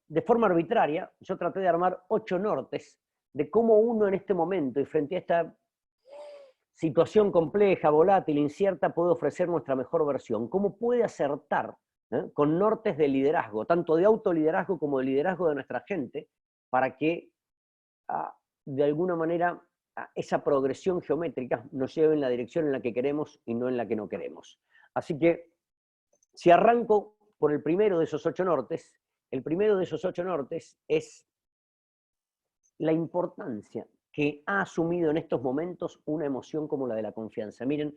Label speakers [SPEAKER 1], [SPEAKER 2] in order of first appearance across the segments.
[SPEAKER 1] de forma arbitraria, yo traté de armar 8 nortes de cómo uno en este momento y frente a esta situación compleja, volátil, incierta, puede ofrecer nuestra mejor versión. Cómo puede acertar con nortes de liderazgo, tanto de autoliderazgo como de liderazgo de nuestra gente, para que de alguna manera esa progresión geométrica nos lleve en la dirección en la que queremos y no en la que no queremos. Así que, si arranco por el primero de esos 8 nortes, el primero de esos 8 nortes es la importancia que ha asumido en estos momentos una emoción como la de la confianza. Miren,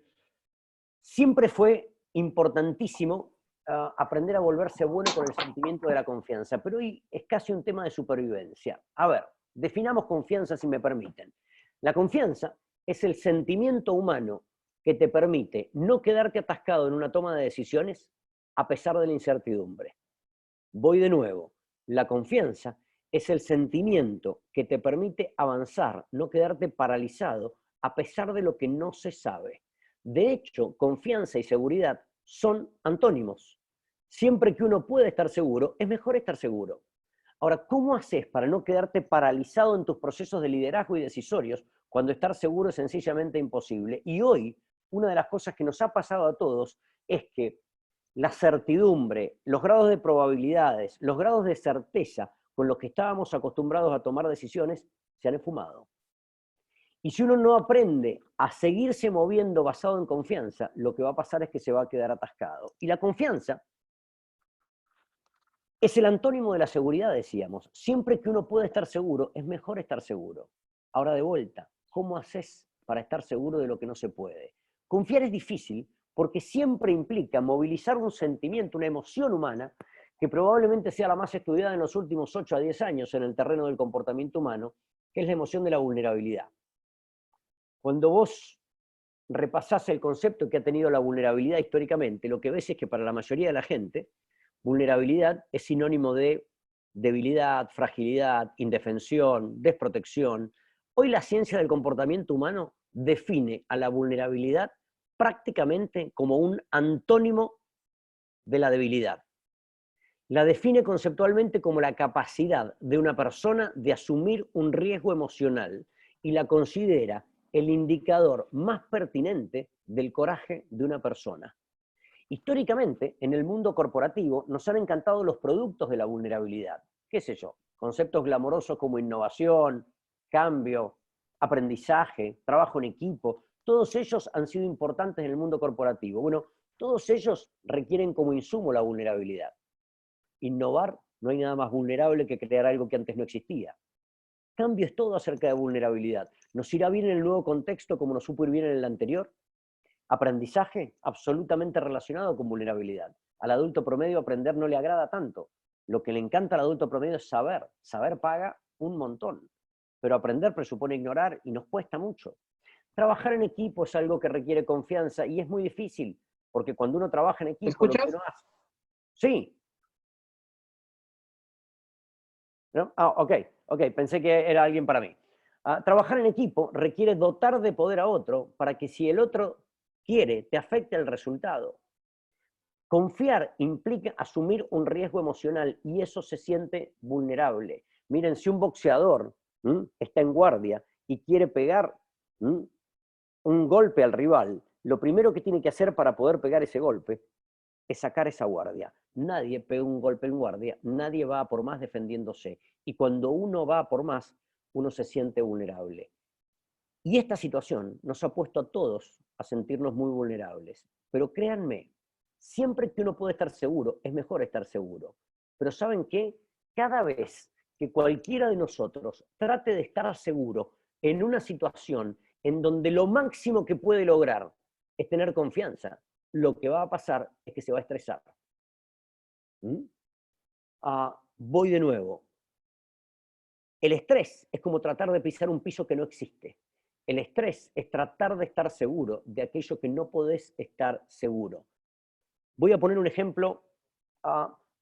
[SPEAKER 1] siempre fue importantísimo aprender a volverse bueno con el sentimiento de la confianza, pero hoy es casi un tema de supervivencia. A ver, definamos confianza si me permiten. La confianza es el sentimiento humano que te permite no quedarte atascado en una toma de decisiones a pesar de la incertidumbre. Voy de nuevo. La confianza es el sentimiento que te permite avanzar, no quedarte paralizado a pesar de lo que no se sabe. De hecho, confianza y seguridad son antónimos. Siempre que uno puede estar seguro, es mejor estar seguro. Ahora, ¿cómo haces para no quedarte paralizado en tus procesos de liderazgo y decisorios cuando estar seguro es sencillamente imposible? Y hoy, una de las cosas que nos ha pasado a todos es que la certidumbre, los grados de probabilidades, los grados de certeza con los que estábamos acostumbrados a tomar decisiones se han esfumado. Y si uno no aprende a seguirse moviendo basado en confianza, lo que va a pasar es que se va a quedar atascado. Y la confianza es el antónimo de la seguridad, decíamos. Siempre que uno puede estar seguro, es mejor estar seguro. Ahora de vuelta, ¿cómo haces para estar seguro de lo que no se puede? Confiar es difícil porque siempre implica movilizar un sentimiento, una emoción humana, que probablemente sea la más estudiada en los últimos 8 a 10 años en el terreno del comportamiento humano, que es la emoción de la vulnerabilidad. Cuando vos repasás el concepto que ha tenido la vulnerabilidad históricamente, lo que ves es que para la mayoría de la gente, vulnerabilidad es sinónimo de debilidad, fragilidad, indefensión, desprotección. Hoy la ciencia del comportamiento humano define a la vulnerabilidad prácticamente como un antónimo de la debilidad. La define conceptualmente como la capacidad de una persona de asumir un riesgo emocional y la considera el indicador más pertinente del coraje de una persona. Históricamente, en el mundo corporativo, nos han encantado los productos de la vulnerabilidad. ¿Qué sé yo? Conceptos glamorosos como innovación, cambio, aprendizaje, trabajo en equipo, todos ellos han sido importantes en el mundo corporativo. Bueno, todos ellos requieren como insumo la vulnerabilidad. Innovar, no hay nada más vulnerable que crear algo que antes no existía. Cambio es todo acerca de vulnerabilidad. ¿Nos irá bien en el nuevo contexto como nos supo ir bien en el anterior? Aprendizaje absolutamente relacionado con vulnerabilidad. Al adulto promedio aprender no le agrada tanto. Lo que le encanta al adulto promedio es saber. Saber paga un montón. Pero aprender presupone ignorar y nos cuesta mucho. Trabajar en equipo es algo que requiere confianza y es muy difícil, porque cuando uno trabaja en
[SPEAKER 2] ¿Me
[SPEAKER 1] equipo, lo que
[SPEAKER 2] escuchas?
[SPEAKER 1] uno hace... Sí. ¿No? Ok, pensé que era alguien para mí. Trabajar en equipo requiere dotar de poder a otro para que si el otro quiere, te afecte el resultado. Confiar implica asumir un riesgo emocional y eso se siente vulnerable. Miren, si un boxeador está en guardia y quiere pegar un golpe al rival, lo primero que tiene que hacer para poder pegar ese golpe es sacar esa guardia. Nadie pega un golpe en guardia, nadie va a por más defendiéndose. Y cuando uno va a por más, uno se siente vulnerable. Y esta situación nos ha puesto a todos a sentirnos muy vulnerables. Pero créanme, siempre que uno puede estar seguro, es mejor estar seguro. Pero ¿saben qué? Cada vez que cualquiera de nosotros trate de estar seguro en una situación en donde lo máximo que puede lograr es tener confianza, lo que va a pasar es que se va a estresar. Voy de nuevo. El estrés es como tratar de pisar un piso que no existe. El estrés es tratar de estar seguro de aquello que no podés estar seguro. Voy a poner un ejemplo.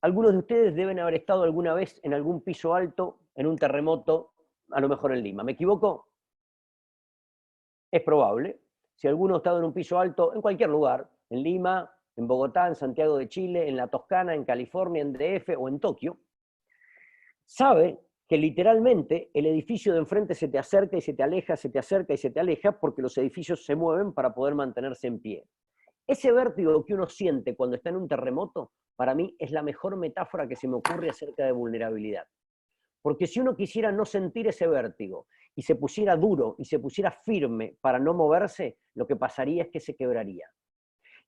[SPEAKER 1] Algunos de ustedes deben haber estado alguna vez en algún piso alto, en un terremoto, a lo mejor en Lima. ¿Me equivoco? Es probable. Si alguno ha estado en un piso alto, en cualquier lugar, en Lima, en Bogotá, en Santiago de Chile, en la Toscana, en California, en DF o en Tokio, sabe que literalmente el edificio de enfrente se te acerca y se te aleja, se te acerca y se te aleja, porque los edificios se mueven para poder mantenerse en pie. Ese vértigo que uno siente cuando está en un terremoto, para mí es la mejor metáfora que se me ocurre acerca de vulnerabilidad. Porque si uno quisiera no sentir ese vértigo y se pusiera duro y se pusiera firme para no moverse, lo que pasaría es que se quebraría.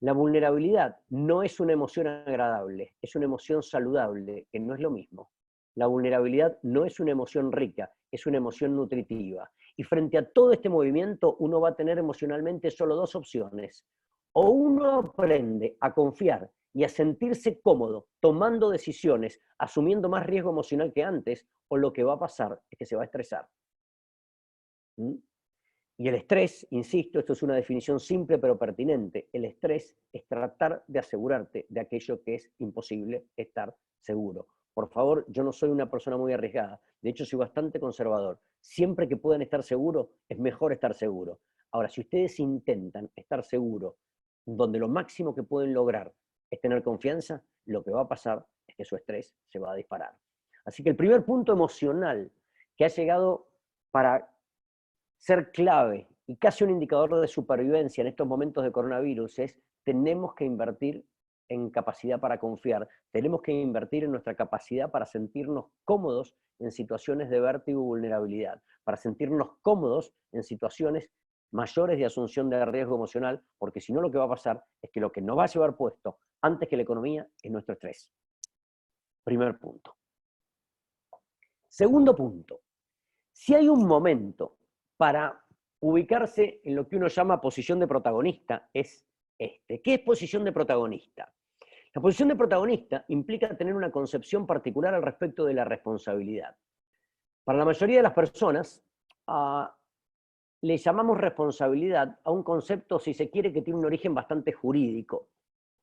[SPEAKER 1] La vulnerabilidad no es una emoción agradable, es una emoción saludable, que no es lo mismo. La vulnerabilidad no es una emoción rica, es una emoción nutritiva. Y frente a todo este movimiento, uno va a tener emocionalmente solo dos opciones. O uno aprende a confiar y a sentirse cómodo tomando decisiones, asumiendo más riesgo emocional que antes, o lo que va a pasar es que se va a estresar. ¿Mm? Y el estrés, insisto, esto es una definición simple pero pertinente, el estrés es tratar de asegurarte de aquello que es imposible estar seguro. Por favor, yo no soy una persona muy arriesgada, de hecho soy bastante conservador. Siempre que puedan estar seguros, es mejor estar seguro. Ahora, si ustedes intentan estar seguros, donde lo máximo que pueden lograr es tener confianza, lo que va a pasar es que su estrés se va a disparar. Así que el primer punto emocional que ha llegado para ser clave y casi un indicador de supervivencia en estos momentos de coronavirus es: tenemos que invertir en capacidad para confiar, tenemos que invertir en nuestra capacidad para sentirnos cómodos en situaciones de vértigo y vulnerabilidad, para sentirnos cómodos en situaciones mayores de asunción de riesgo emocional, porque si no lo que va a pasar es que lo que nos va a llevar puesto antes que la economía es nuestro estrés. Primer punto. Segundo punto, si hay un momento para ubicarse en lo que uno llama posición de protagonista, es este. ¿Qué es posición de protagonista? La posición de protagonista implica tener una concepción particular al respecto de la responsabilidad. Para la mayoría de las personas, le llamamos responsabilidad a un concepto, si se quiere, que tiene un origen bastante jurídico.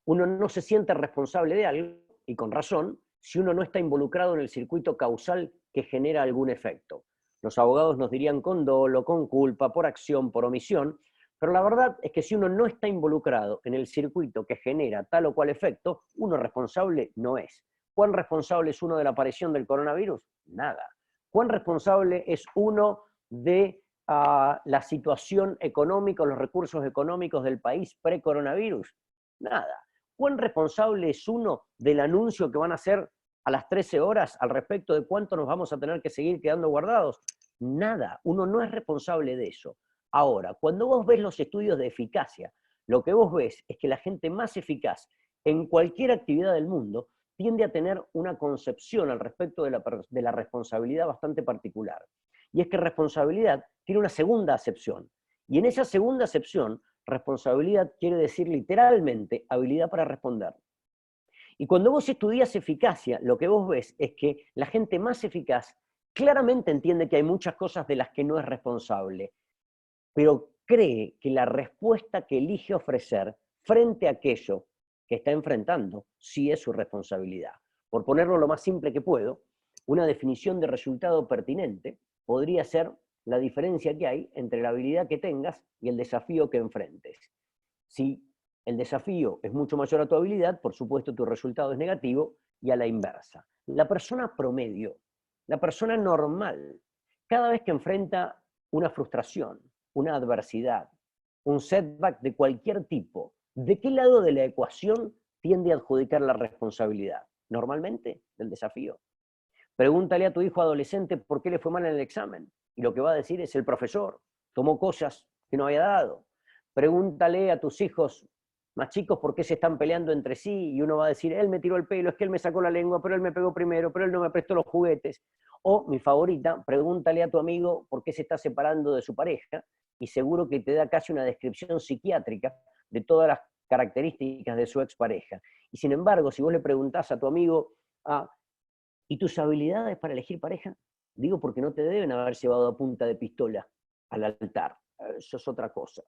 [SPEAKER 1] Uno no se siente responsable de algo, y con razón, si uno no está involucrado en el circuito causal que genera algún efecto. Los abogados nos dirían con dolo, con culpa, por acción, por omisión, pero la verdad es que si uno no está involucrado en el circuito que genera tal o cual efecto, uno responsable no es. ¿Cuán responsable es uno de la aparición del coronavirus? Nada. ¿Cuán responsable es uno de la situación económica, los recursos económicos del país pre-coronavirus? Nada. ¿Cuán responsable es uno del anuncio que van a hacer a las 13 horas al respecto de cuánto nos vamos a tener que seguir quedando guardados? Nada. Uno no es responsable de eso. Ahora, cuando vos ves los estudios de eficacia, lo que vos ves es que la gente más eficaz en cualquier actividad del mundo tiende a tener una concepción al respecto de la responsabilidad bastante particular. Y es que responsabilidad tiene una segunda acepción. Y en esa segunda acepción, responsabilidad quiere decir literalmente habilidad para responder. Y cuando vos estudias eficacia, lo que vos ves es que la gente más eficaz claramente entiende que hay muchas cosas de las que no es responsable, pero cree que la respuesta que elige ofrecer frente a aquello que está enfrentando sí es su responsabilidad. Por ponerlo lo más simple que puedo, una definición de resultado pertinente podría ser la diferencia que hay entre la habilidad que tengas y el desafío que enfrentes. Si el desafío es mucho mayor a tu habilidad, por supuesto tu resultado es negativo, y a la inversa. La persona promedio, la persona normal, cada vez que enfrenta una frustración, una adversidad, un setback de cualquier tipo, ¿de qué lado de la ecuación tiende a adjudicar la responsabilidad? Normalmente, del desafío. Pregúntale a tu hijo adolescente por qué le fue mal en el examen, y lo que va a decir es: el profesor tomó cosas que no había dado. Pregúntale a tus hijos más chicos por qué se están peleando entre sí, y uno va a decir: él me tiró el pelo, es que él me sacó la lengua, pero él me pegó primero, pero él no me prestó los juguetes. O, mi favorita, pregúntale a tu amigo por qué se está separando de su pareja, y seguro que te da casi una descripción psiquiátrica de todas las características de su expareja. Y sin embargo, si vos le preguntás a tu amigo: ¿y tus habilidades para elegir pareja? Digo, porque no te deben haber llevado a punta de pistola al altar. Eso es otra cosa.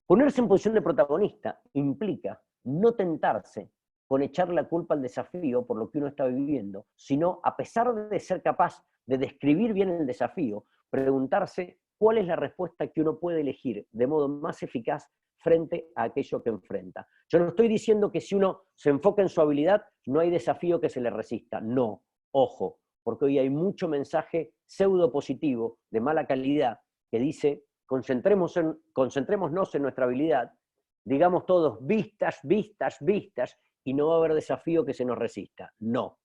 [SPEAKER 1] Ponerse en posición de protagonista implica no tentarse con echar la culpa al desafío por lo que uno está viviendo, sino, a pesar de ser capaz de describir bien el desafío, preguntarse cuál es la respuesta que uno puede elegir de modo más eficaz frente a aquello que enfrenta. Yo no estoy diciendo que si uno se enfoca en su habilidad, no hay desafío que se le resista. No, ojo, porque hoy hay mucho mensaje pseudo positivo, de mala calidad, que dice, concentrémonos en nuestra habilidad, digamos todos vistas, vistas, vistas, y no va a haber desafío que se nos resista. No.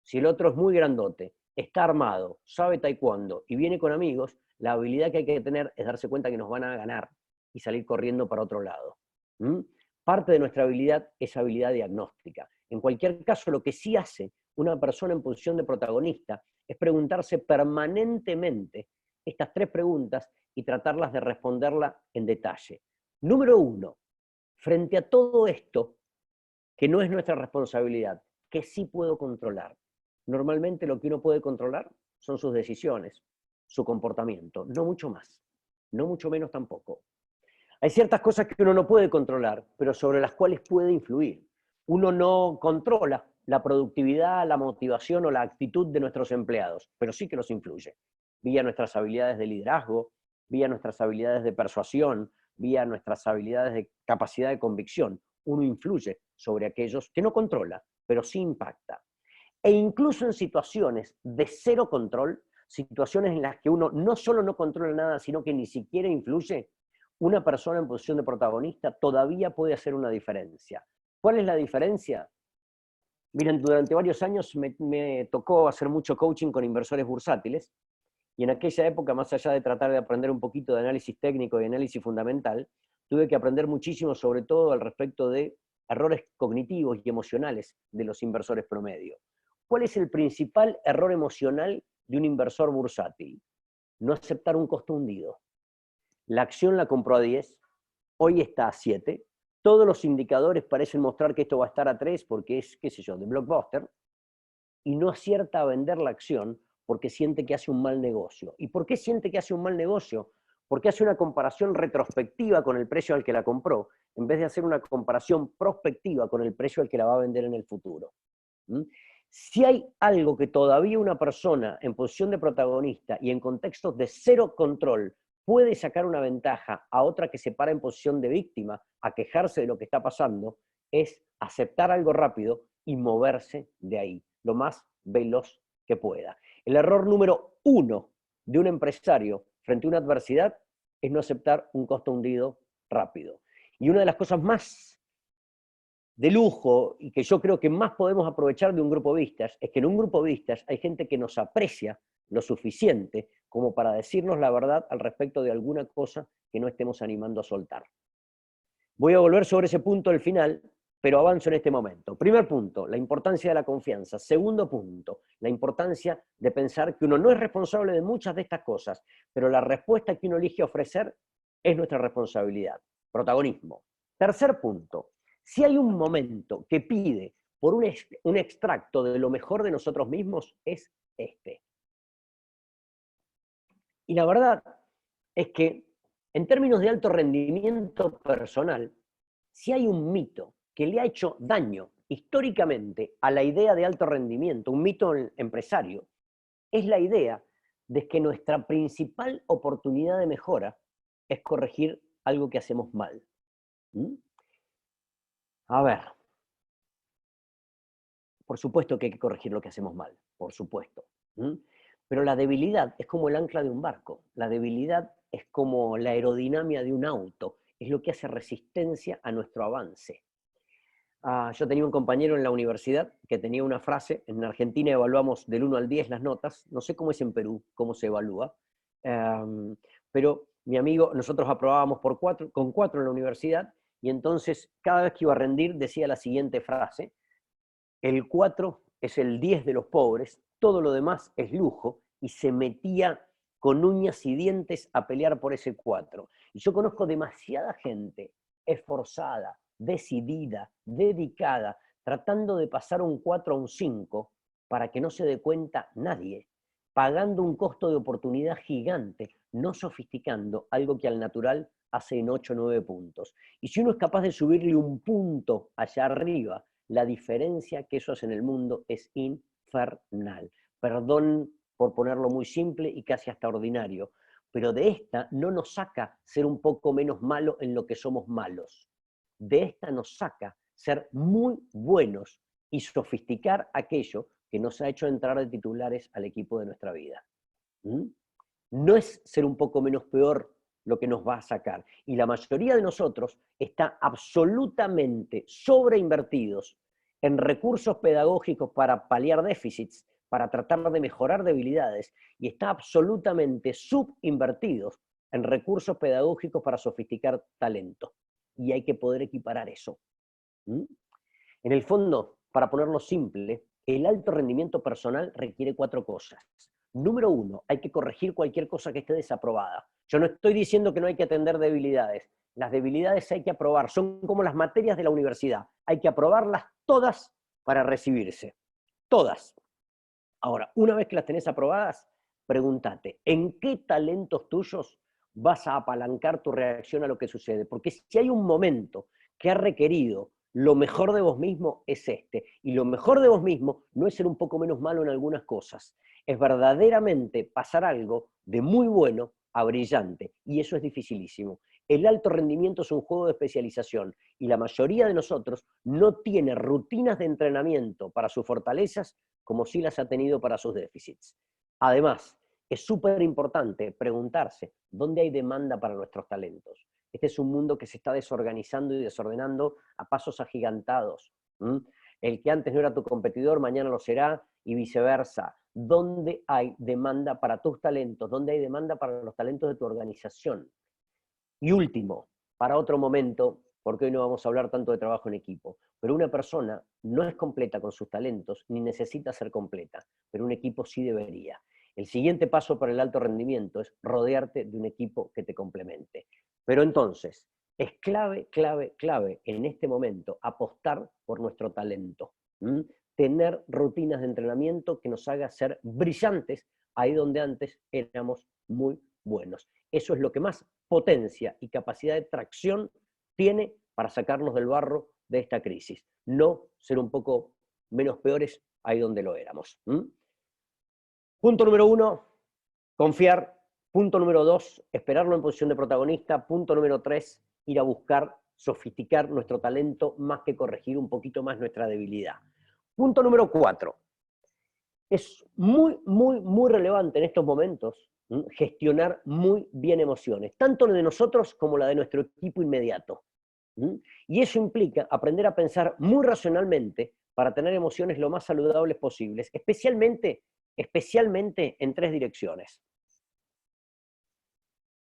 [SPEAKER 1] Si el otro es muy grandote, está armado, sabe taekwondo y viene con amigos, la habilidad que hay que tener es darse cuenta que nos van a ganar y salir corriendo para otro lado. ¿Mm? Parte de nuestra habilidad es habilidad diagnóstica. En cualquier caso, lo que sí hace una persona en posición de protagonista es preguntarse permanentemente estas 3 preguntas y tratarlas de responderla en detalle. Número 1, frente a todo esto, que no es nuestra responsabilidad, que sí puedo controlar. Normalmente lo que uno puede controlar son sus decisiones, su comportamiento, no mucho más, no mucho menos tampoco. Hay ciertas cosas que uno no puede controlar, pero sobre las cuales puede influir. Uno no controla la productividad, la motivación o la actitud de nuestros empleados, pero sí que los influye, vía nuestras habilidades de liderazgo, vía nuestras habilidades de persuasión, vía nuestras habilidades de capacidad de convicción. Uno influye sobre aquellos que no controla, pero sí impacta. E incluso en situaciones de cero control, situaciones en las que uno no solo no controla nada, sino que ni siquiera influye, una persona en posición de protagonista todavía puede hacer una diferencia. ¿Cuál es la diferencia? Miren, durante varios años me tocó hacer mucho coaching con inversores bursátiles, y en aquella época, más allá de tratar de aprender un poquito de análisis técnico y análisis fundamental, tuve que aprender muchísimo, sobre todo al respecto de errores cognitivos y emocionales de los inversores promedio. ¿Cuál es el principal error emocional de un inversor bursátil? No aceptar un costo hundido. La acción la compró a 10, hoy está a 7, todos los indicadores parecen mostrar que esto va a estar a 3 porque es, qué sé yo, de blockbuster, y no acierta a vender la acción porque siente que hace un mal negocio. ¿Y por qué siente que hace un mal negocio? Porque hace una comparación retrospectiva con el precio al que la compró, en vez de hacer una comparación prospectiva con el precio al que la va a vender en el futuro. ¿Mm? Si hay algo que todavía una persona en posición de protagonista y en contextos de cero control puede sacar una ventaja a otra que se para en posición de víctima, a quejarse de lo que está pasando, es aceptar algo rápido y moverse de ahí, lo más veloz que pueda. El error número 1 de un empresario frente a una adversidad es no aceptar un costo hundido rápido. Y una de las cosas más de lujo y que yo creo que más podemos aprovechar de un grupo vistas es que en un grupo vistas hay gente que nos aprecia lo suficiente como para decirnos la verdad al respecto de alguna cosa que no estemos animando a soltar. Voy a volver sobre ese punto al final, pero avanzo en este momento. Primer punto, la importancia de la confianza. Segundo punto, la importancia de pensar que uno no es responsable de muchas de estas cosas, pero la respuesta que uno elige ofrecer es nuestra responsabilidad. Protagonismo. Tercer punto, si hay un momento que pide por un extracto de lo mejor de nosotros mismos, es este. Y la verdad es que, en términos de alto rendimiento personal, si hay un mito que le ha hecho daño históricamente a la idea de alto rendimiento, un mito empresario, es la idea de que nuestra principal oportunidad de mejora es corregir algo que hacemos mal. ¿Mm? A ver, por supuesto que hay que corregir lo que hacemos mal, por supuesto. ¿Mm? Pero la debilidad es como el ancla de un barco, la debilidad es como la aerodinámica de un auto, es lo que hace resistencia a nuestro avance. Yo tenía un compañero en la universidad que tenía una frase, en Argentina evaluamos del 1 al 10 las notas, no sé cómo es en Perú, cómo se evalúa, pero mi amigo, nosotros aprobábamos con 4 en la universidad, y entonces cada vez que iba a rendir decía la siguiente frase: el 4 es el 10 de los pobres, todo lo demás es lujo, y se metía con uñas y dientes a pelear por ese 4. Y yo conozco demasiada gente esforzada, decidida, dedicada, tratando de pasar un 4 a un 5 para que no se dé cuenta nadie, pagando un costo de oportunidad gigante, no sofisticando algo que al natural hace en 8 o 9 puntos. Y si uno es capaz de subirle un punto allá arriba, la diferencia que eso hace en el mundo es infernal. Perdón por ponerlo muy simple y casi hasta ordinario, pero de esta no nos saca ser un poco menos malo en lo que somos malos. De esta nos saca ser muy buenos y sofisticar aquello que nos ha hecho entrar de titulares al equipo de nuestra vida. ¿Mm? No es ser un poco menos peor lo que nos va a sacar. Y la mayoría de nosotros está absolutamente sobreinvertidos en recursos pedagógicos para paliar déficits, para tratar de mejorar debilidades, y está absolutamente subinvertidos en recursos pedagógicos para sofisticar talento. Y hay que poder equiparar eso. ¿Mm? En el fondo, para ponerlo simple, el alto rendimiento personal requiere 4 cosas. Número 1, hay que corregir cualquier cosa que esté desaprobada. Yo no estoy diciendo que no hay que atender debilidades. Las debilidades hay que aprobar, son como las materias de la universidad. Hay que aprobarlas todas para recibirse. Todas. Ahora, una vez que las tenés aprobadas, pregúntate, ¿en qué talentos tuyos vas a apalancar tu reacción a lo que sucede? Porque si hay un momento que ha requerido lo mejor de vos mismo, es este. Y lo mejor de vos mismo no es ser un poco menos malo en algunas cosas. Es verdaderamente pasar algo de muy bueno a brillante. Y eso es dificilísimo. El alto rendimiento es un juego de especialización. Y la mayoría de nosotros no tiene rutinas de entrenamiento para sus fortalezas como sí las ha tenido para sus déficits. Además, es súper importante preguntarse dónde hay demanda para nuestros talentos. Este es un mundo que se está desorganizando y desordenando a pasos agigantados. El que antes no era tu competidor, mañana lo será, y viceversa. ¿Dónde hay demanda para tus talentos? ¿Dónde hay demanda para los talentos de tu organización? Y último, para otro momento, porque hoy no vamos a hablar tanto de trabajo en equipo, pero una persona no es completa con sus talentos ni necesita ser completa, pero un equipo sí debería. El siguiente paso para el alto rendimiento es rodearte de un equipo que te complemente. Pero entonces, es clave, clave, clave en este momento apostar por nuestro talento. Tener rutinas de entrenamiento que nos haga ser brillantes ahí donde antes éramos muy buenos. Eso es lo que más potencia y capacidad de tracción tiene para sacarnos del barro de esta crisis. No ser un poco menos peores ahí donde lo éramos. Punto número 1, confiar. Punto número 2, esperarlo en posición de protagonista. Punto número 3, ir a buscar sofisticar nuestro talento más que corregir un poquito más nuestra debilidad. Punto número 4, es muy, muy, muy relevante en estos momentos gestionar muy bien emociones, tanto la de nosotros como la de nuestro equipo inmediato. Y eso implica aprender a pensar muy racionalmente para tener emociones lo más saludables posibles, especialmente en 3 direcciones.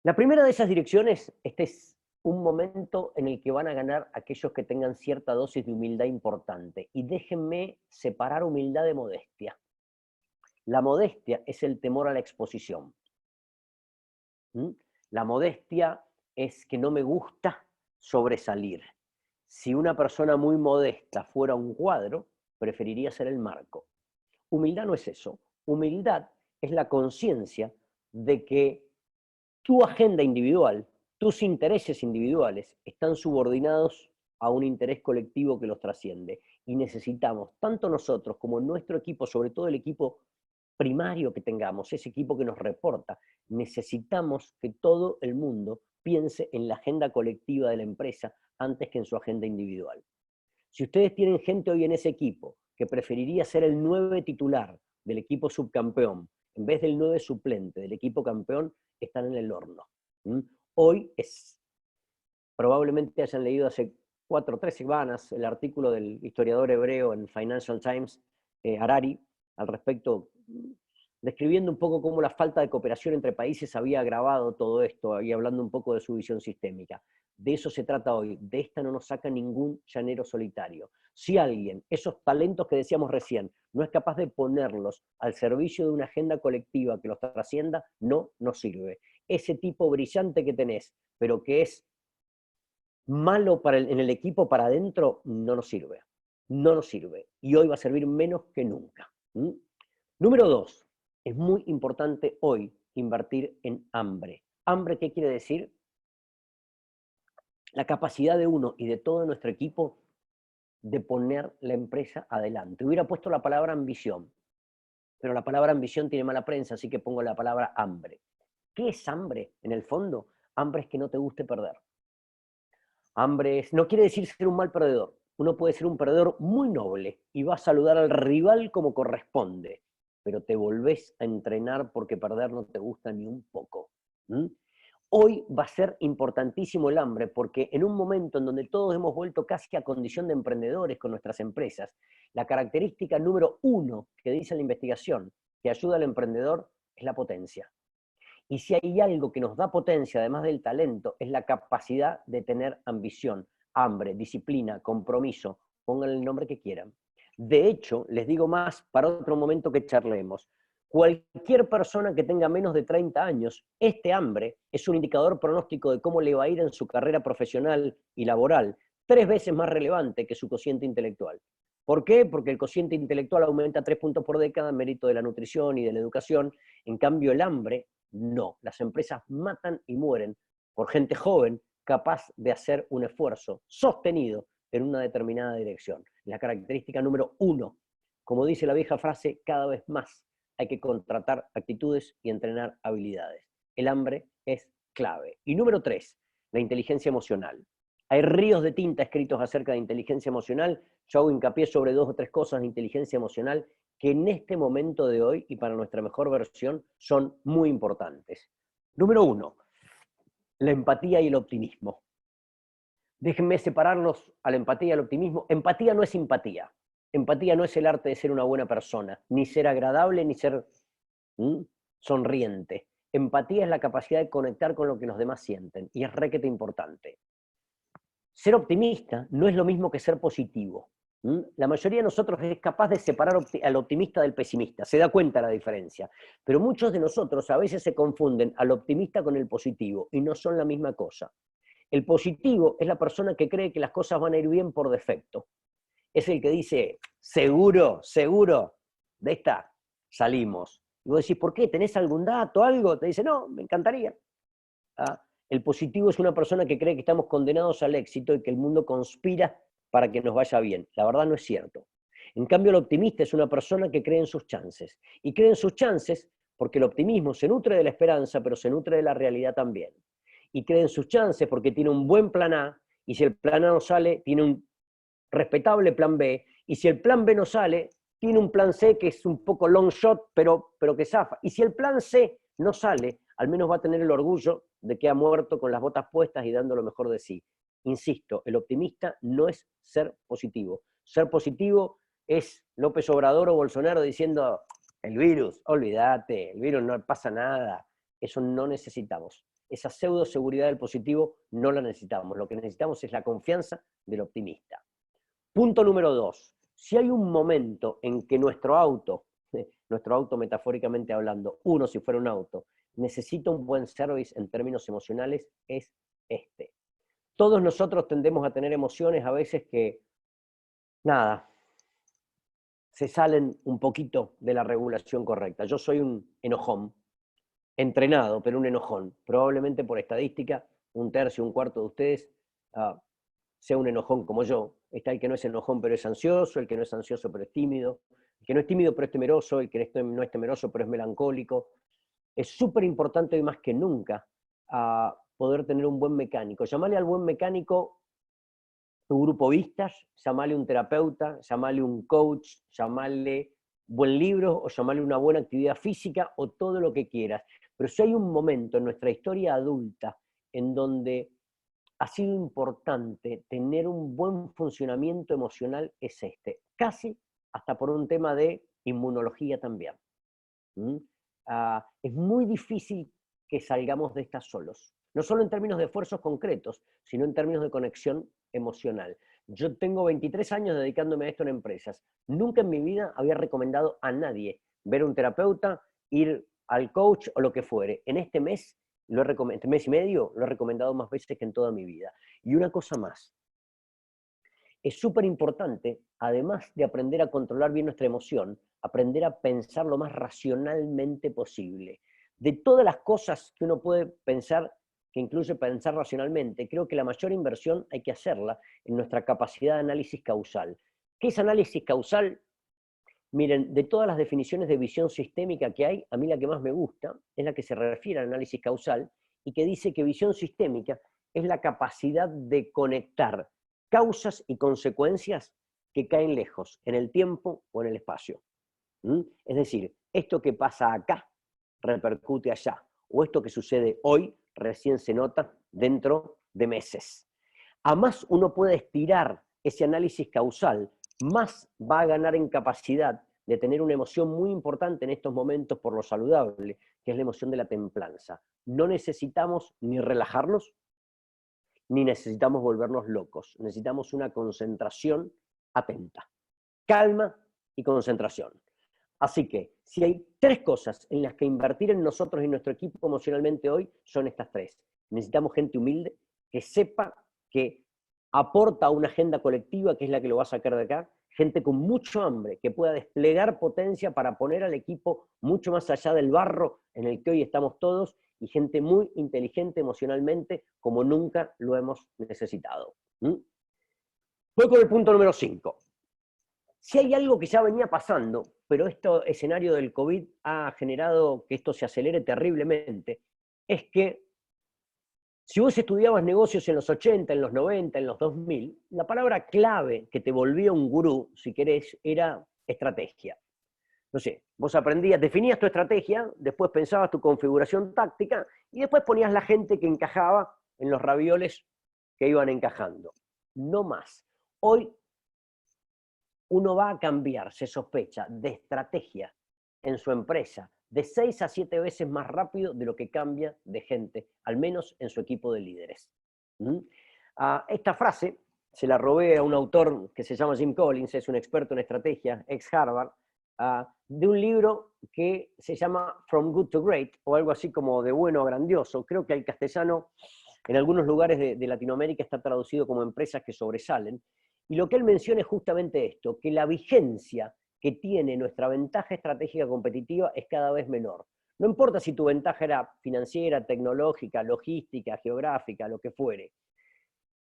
[SPEAKER 1] La primera de esas direcciones, este es un momento en el que van a ganar aquellos que tengan cierta dosis de humildad importante. Y déjenme separar humildad de modestia. La modestia es el temor a la exposición. La modestia es que no me gusta sobresalir. Si una persona muy modesta fuera un cuadro, preferiría ser el marco. Humildad no es eso. Humildad es la conciencia de que tu agenda individual, tus intereses individuales, están subordinados a un interés colectivo que los trasciende. Y necesitamos, tanto nosotros como nuestro equipo, sobre todo el equipo primario que tengamos, ese equipo que nos reporta, necesitamos que todo el mundo piense en la agenda colectiva de la empresa antes que en su agenda individual. Si ustedes tienen gente hoy en ese equipo que preferiría ser el 9 titular del equipo subcampeón en vez del 9 suplente del equipo campeón, están en el horno. Hoy probablemente hayan leído hace 4 o 3 semanas el artículo del historiador hebreo en Financial Times, Harari, al respecto, describiendo un poco cómo la falta de cooperación entre países había agravado todo esto, y hablando un poco de su visión sistémica. De eso se trata hoy, de esta no nos saca ningún llanero solitario. Si alguien, esos talentos que decíamos recién, no es capaz de ponerlos al servicio de una agenda colectiva que los trascienda, no nos sirve. Ese tipo brillante que tenés, pero que es malo en el equipo para adentro, no nos sirve. No nos sirve. Y hoy va a servir menos que nunca. Número 2, es muy importante hoy invertir en hambre. ¿Hambre qué quiere decir? La capacidad de uno y de todo nuestro equipo de poner la empresa adelante. Hubiera puesto la palabra ambición, pero la palabra ambición tiene mala prensa, así que pongo la palabra hambre. ¿Qué es hambre? En el fondo, hambre es que no te guste perder. Hambre no quiere decir ser un mal perdedor, uno puede ser un perdedor muy noble y va a saludar al rival como corresponde, pero te volvés a entrenar porque perder no te gusta ni un poco. ¿Mm? Hoy va a ser importantísimo el hambre, porque en un momento en donde todos hemos vuelto casi a condición de emprendedores con nuestras empresas, la característica número uno que dice la investigación que ayuda al emprendedor es la potencia. Y si hay algo que nos da potencia, además del talento, es la capacidad de tener ambición, hambre, disciplina, compromiso, pongan el nombre que quieran. De hecho, les digo más para otro momento que charlemos. Cualquier persona que tenga menos de 30 años, este hambre es un indicador pronóstico de cómo le va a ir en su carrera profesional y laboral, 3 veces más relevante que su cociente intelectual. ¿Por qué? Porque el cociente intelectual aumenta 3 puntos por década en mérito de la nutrición y de la educación. En cambio, el hambre no. Las empresas matan y mueren por gente joven capaz de hacer un esfuerzo sostenido en una determinada dirección. La característica número uno, como dice la vieja frase, cada vez más hay que contratar actitudes y entrenar habilidades. El hambre es clave. Y número 3, la inteligencia emocional. Hay ríos de tinta escritos acerca de inteligencia emocional. Yo hago hincapié sobre 2 o 3 cosas de inteligencia emocional que en este momento de hoy y para nuestra mejor versión son muy importantes. Número 1, la empatía y el optimismo. Déjenme separarlos a la empatía y al optimismo. Empatía no es simpatía. Empatía no es el arte de ser una buena persona, ni ser agradable, ni ser sonriente. Empatía es la capacidad de conectar con lo que los demás sienten, y es requete importante. Ser optimista no es lo mismo que ser positivo. La mayoría de nosotros es capaz de separar al optimista del pesimista, se da cuenta la diferencia. Pero muchos de nosotros a veces se confunden al optimista con el positivo, y no son la misma cosa. El positivo es la persona que cree que las cosas van a ir bien por defecto. Es el que dice, seguro, seguro, de esta salimos. Y vos decís, ¿por qué? ¿Tenés algún dato, algo? Te dice, no, me encantaría. ¿Ah? El positivo es una persona que cree que estamos condenados al éxito y que el mundo conspira para que nos vaya bien. La verdad no es cierto. En cambio, el optimista es una persona que cree en sus chances. Y cree en sus chances porque el optimismo se nutre de la esperanza, pero se nutre de la realidad también. Y cree en sus chances porque tiene un buen plan A, y si el plan A no sale, tiene un respetable plan B, y si el plan B no sale, tiene un plan C que es un poco long shot, pero que zafa. Y si el plan C no sale, al menos va a tener el orgullo de que ha muerto con las botas puestas y dando lo mejor de sí. Insisto, el optimista no es ser positivo. Ser positivo es López Obrador o Bolsonaro diciendo, el virus, olvídate, el virus no pasa nada. Eso no necesitamos. Esa pseudo seguridad del positivo no la necesitamos. Lo que necesitamos es la confianza del optimista. Punto número 2. Si hay un momento en que nuestro auto metafóricamente hablando, uno si fuera un auto, necesita un buen service en términos emocionales, es este. Todos nosotros tendemos a tener emociones a veces que, nada, se salen un poquito de la regulación correcta. Yo soy un enojón, entrenado, pero un enojón. Probablemente por estadística, un tercio, un cuarto de ustedes sea un enojón como yo. Está el que no es enojón pero es ansioso, el que no es ansioso pero es tímido, el que no es tímido pero es temeroso, el que no es temeroso pero es melancólico. Es súper importante hoy más que nunca poder tener un buen mecánico. Llamale al buen mecánico tu grupo Vistas, llamale un terapeuta, llamale un coach, llamale buen libro o llamale una buena actividad física o todo lo que quieras. Pero si hay un momento en nuestra historia adulta en donde ha sido importante tener un buen funcionamiento emocional, es este. Casi hasta por un tema de inmunología también. Es muy difícil que salgamos de estas solos. No solo en términos de esfuerzos concretos, sino en términos de conexión emocional. Yo tengo 23 años dedicándome a esto en empresas. Nunca en mi vida había recomendado a nadie ver un terapeuta, ir al coach o lo que fuere. En este mes, este mes y medio, lo he recomendado más veces que en toda mi vida. Y una cosa más. Es súper importante, además de aprender a controlar bien nuestra emoción, aprender a pensar lo más racionalmente posible. De todas las cosas que uno puede pensar, que incluye pensar racionalmente, creo que la mayor inversión hay que hacerla en nuestra capacidad de análisis causal. ¿Qué es análisis causal? Miren, de todas las definiciones de visión sistémica que hay, a mí la que más me gusta es la que se refiere al análisis causal y que dice que visión sistémica es la capacidad de conectar causas y consecuencias que caen lejos, en el tiempo o en el espacio. Es decir, esto que pasa acá repercute allá, o esto que sucede hoy recién se nota dentro de meses. A más uno puede estirar ese análisis causal, más va a ganar en capacidad de tener una emoción muy importante en estos momentos por lo saludable, que es la emoción de la templanza. No necesitamos ni relajarnos, ni necesitamos volvernos locos. Necesitamos una concentración atenta, calma y concentración. Así que, si hay tres cosas en las que invertir en nosotros y en nuestro equipo emocionalmente hoy, son estas tres. Necesitamos gente humilde, que sepa que aporta a una agenda colectiva, que es la que lo va a sacar de acá, gente con mucho hambre, que pueda desplegar potencia para poner al equipo mucho más allá del barro en el que hoy estamos todos, y gente muy inteligente emocionalmente, como nunca lo hemos necesitado. Voy con el punto número 5. Si hay algo que ya venía pasando, pero este escenario del COVID ha generado que esto se acelere terriblemente, es que si vos estudiabas negocios en los 80, en los 90, en los 2000, la palabra clave que te volvía un gurú, si querés, era estrategia. No sé, vos aprendías, definías tu estrategia, después pensabas tu configuración táctica y después ponías la gente que encajaba en los ravioles que iban encajando. No más. Hoy uno va a cambiar, se sospecha, de estrategia en su empresa de 6 a 7 veces más rápido de lo que cambia de gente, al menos en su equipo de líderes. Esta frase se la robé a un autor que se llama Jim Collins, es un experto en estrategia, ex Harvard, de un libro que se llama From Good to Great, o algo así como de bueno a grandioso. Creo que al castellano, en algunos lugares de Latinoamérica, está traducido como empresas que sobresalen. Y lo que él menciona es justamente esto, que la vigencia que tiene nuestra ventaja estratégica competitiva es cada vez menor. No importa si tu ventaja era financiera, tecnológica, logística, geográfica, lo que fuere.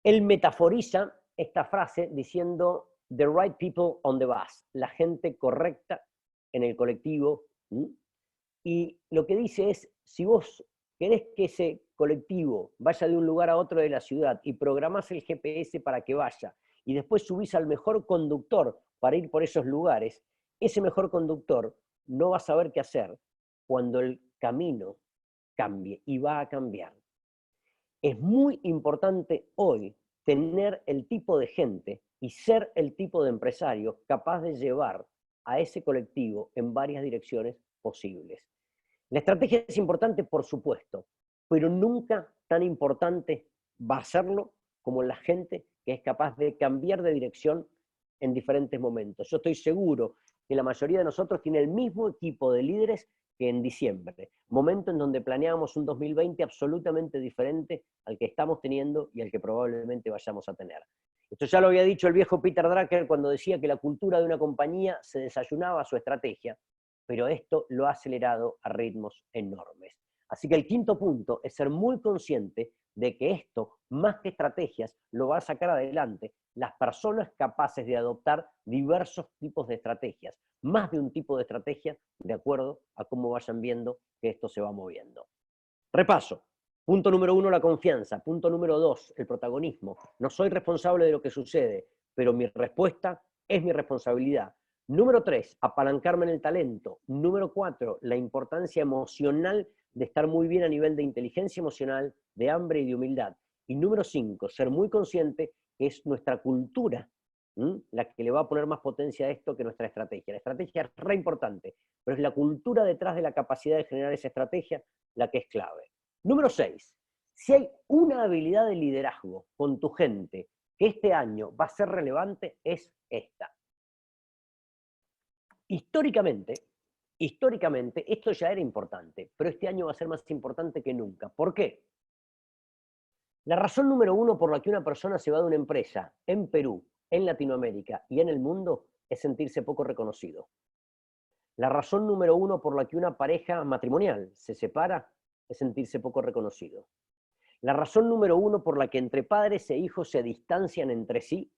[SPEAKER 1] Él metaforiza esta frase diciendo the right people on the bus, la gente correcta en el colectivo. Y lo que dice es, si vos querés que ese colectivo vaya de un lugar a otro de la ciudad y programás el GPS para que vaya, y después subís al mejor conductor para ir por esos lugares, ese mejor conductor no va a saber qué hacer cuando el camino cambie, y va a cambiar. Es muy importante hoy tener el tipo de gente y ser el tipo de empresario capaz de llevar a ese colectivo en varias direcciones posibles. La estrategia es importante, por supuesto, pero nunca tan importante va a serlo como la gente que es capaz de cambiar de dirección en diferentes momentos. Yo estoy seguro que la mayoría de nosotros tiene el mismo equipo de líderes que en diciembre, momento en donde planeábamos un 2020 absolutamente diferente al que estamos teniendo y al que probablemente vayamos a tener. Esto ya lo había dicho el viejo Peter Drucker cuando decía que la cultura de una compañía se desayunaba a su estrategia, pero esto lo ha acelerado a ritmos enormes. Así que el quinto punto es ser muy consciente de que esto, más que estrategias, lo va a sacar adelante las personas capaces de adoptar diversos tipos de estrategias, más de un tipo de estrategia, de acuerdo a cómo vayan viendo que esto se va moviendo. Repaso. Punto número 1, la confianza. Punto número 2, el protagonismo. No soy responsable de lo que sucede, pero mi respuesta es mi responsabilidad. Número 3, apalancarme en el talento. Número 4, la importancia emocional de estar muy bien a nivel de inteligencia emocional, de hambre y de humildad. Y número 5, ser muy consciente que es nuestra cultura la que le va a poner más potencia a esto que nuestra estrategia. La estrategia es re importante, pero es la cultura detrás de la capacidad de generar esa estrategia la que es clave. Número 6, si hay una habilidad de liderazgo con tu gente que este año va a ser relevante, es esta. Históricamente, esto ya era importante, pero este año va a ser más importante que nunca. ¿Por qué? La razón número 1 por la que una persona se va de una empresa en Perú, en Latinoamérica y en el mundo es sentirse poco reconocido. La razón número 1 por la que una pareja matrimonial se separa es sentirse poco reconocido. La razón número 1 por la que entre padres e hijos se distancian entre sí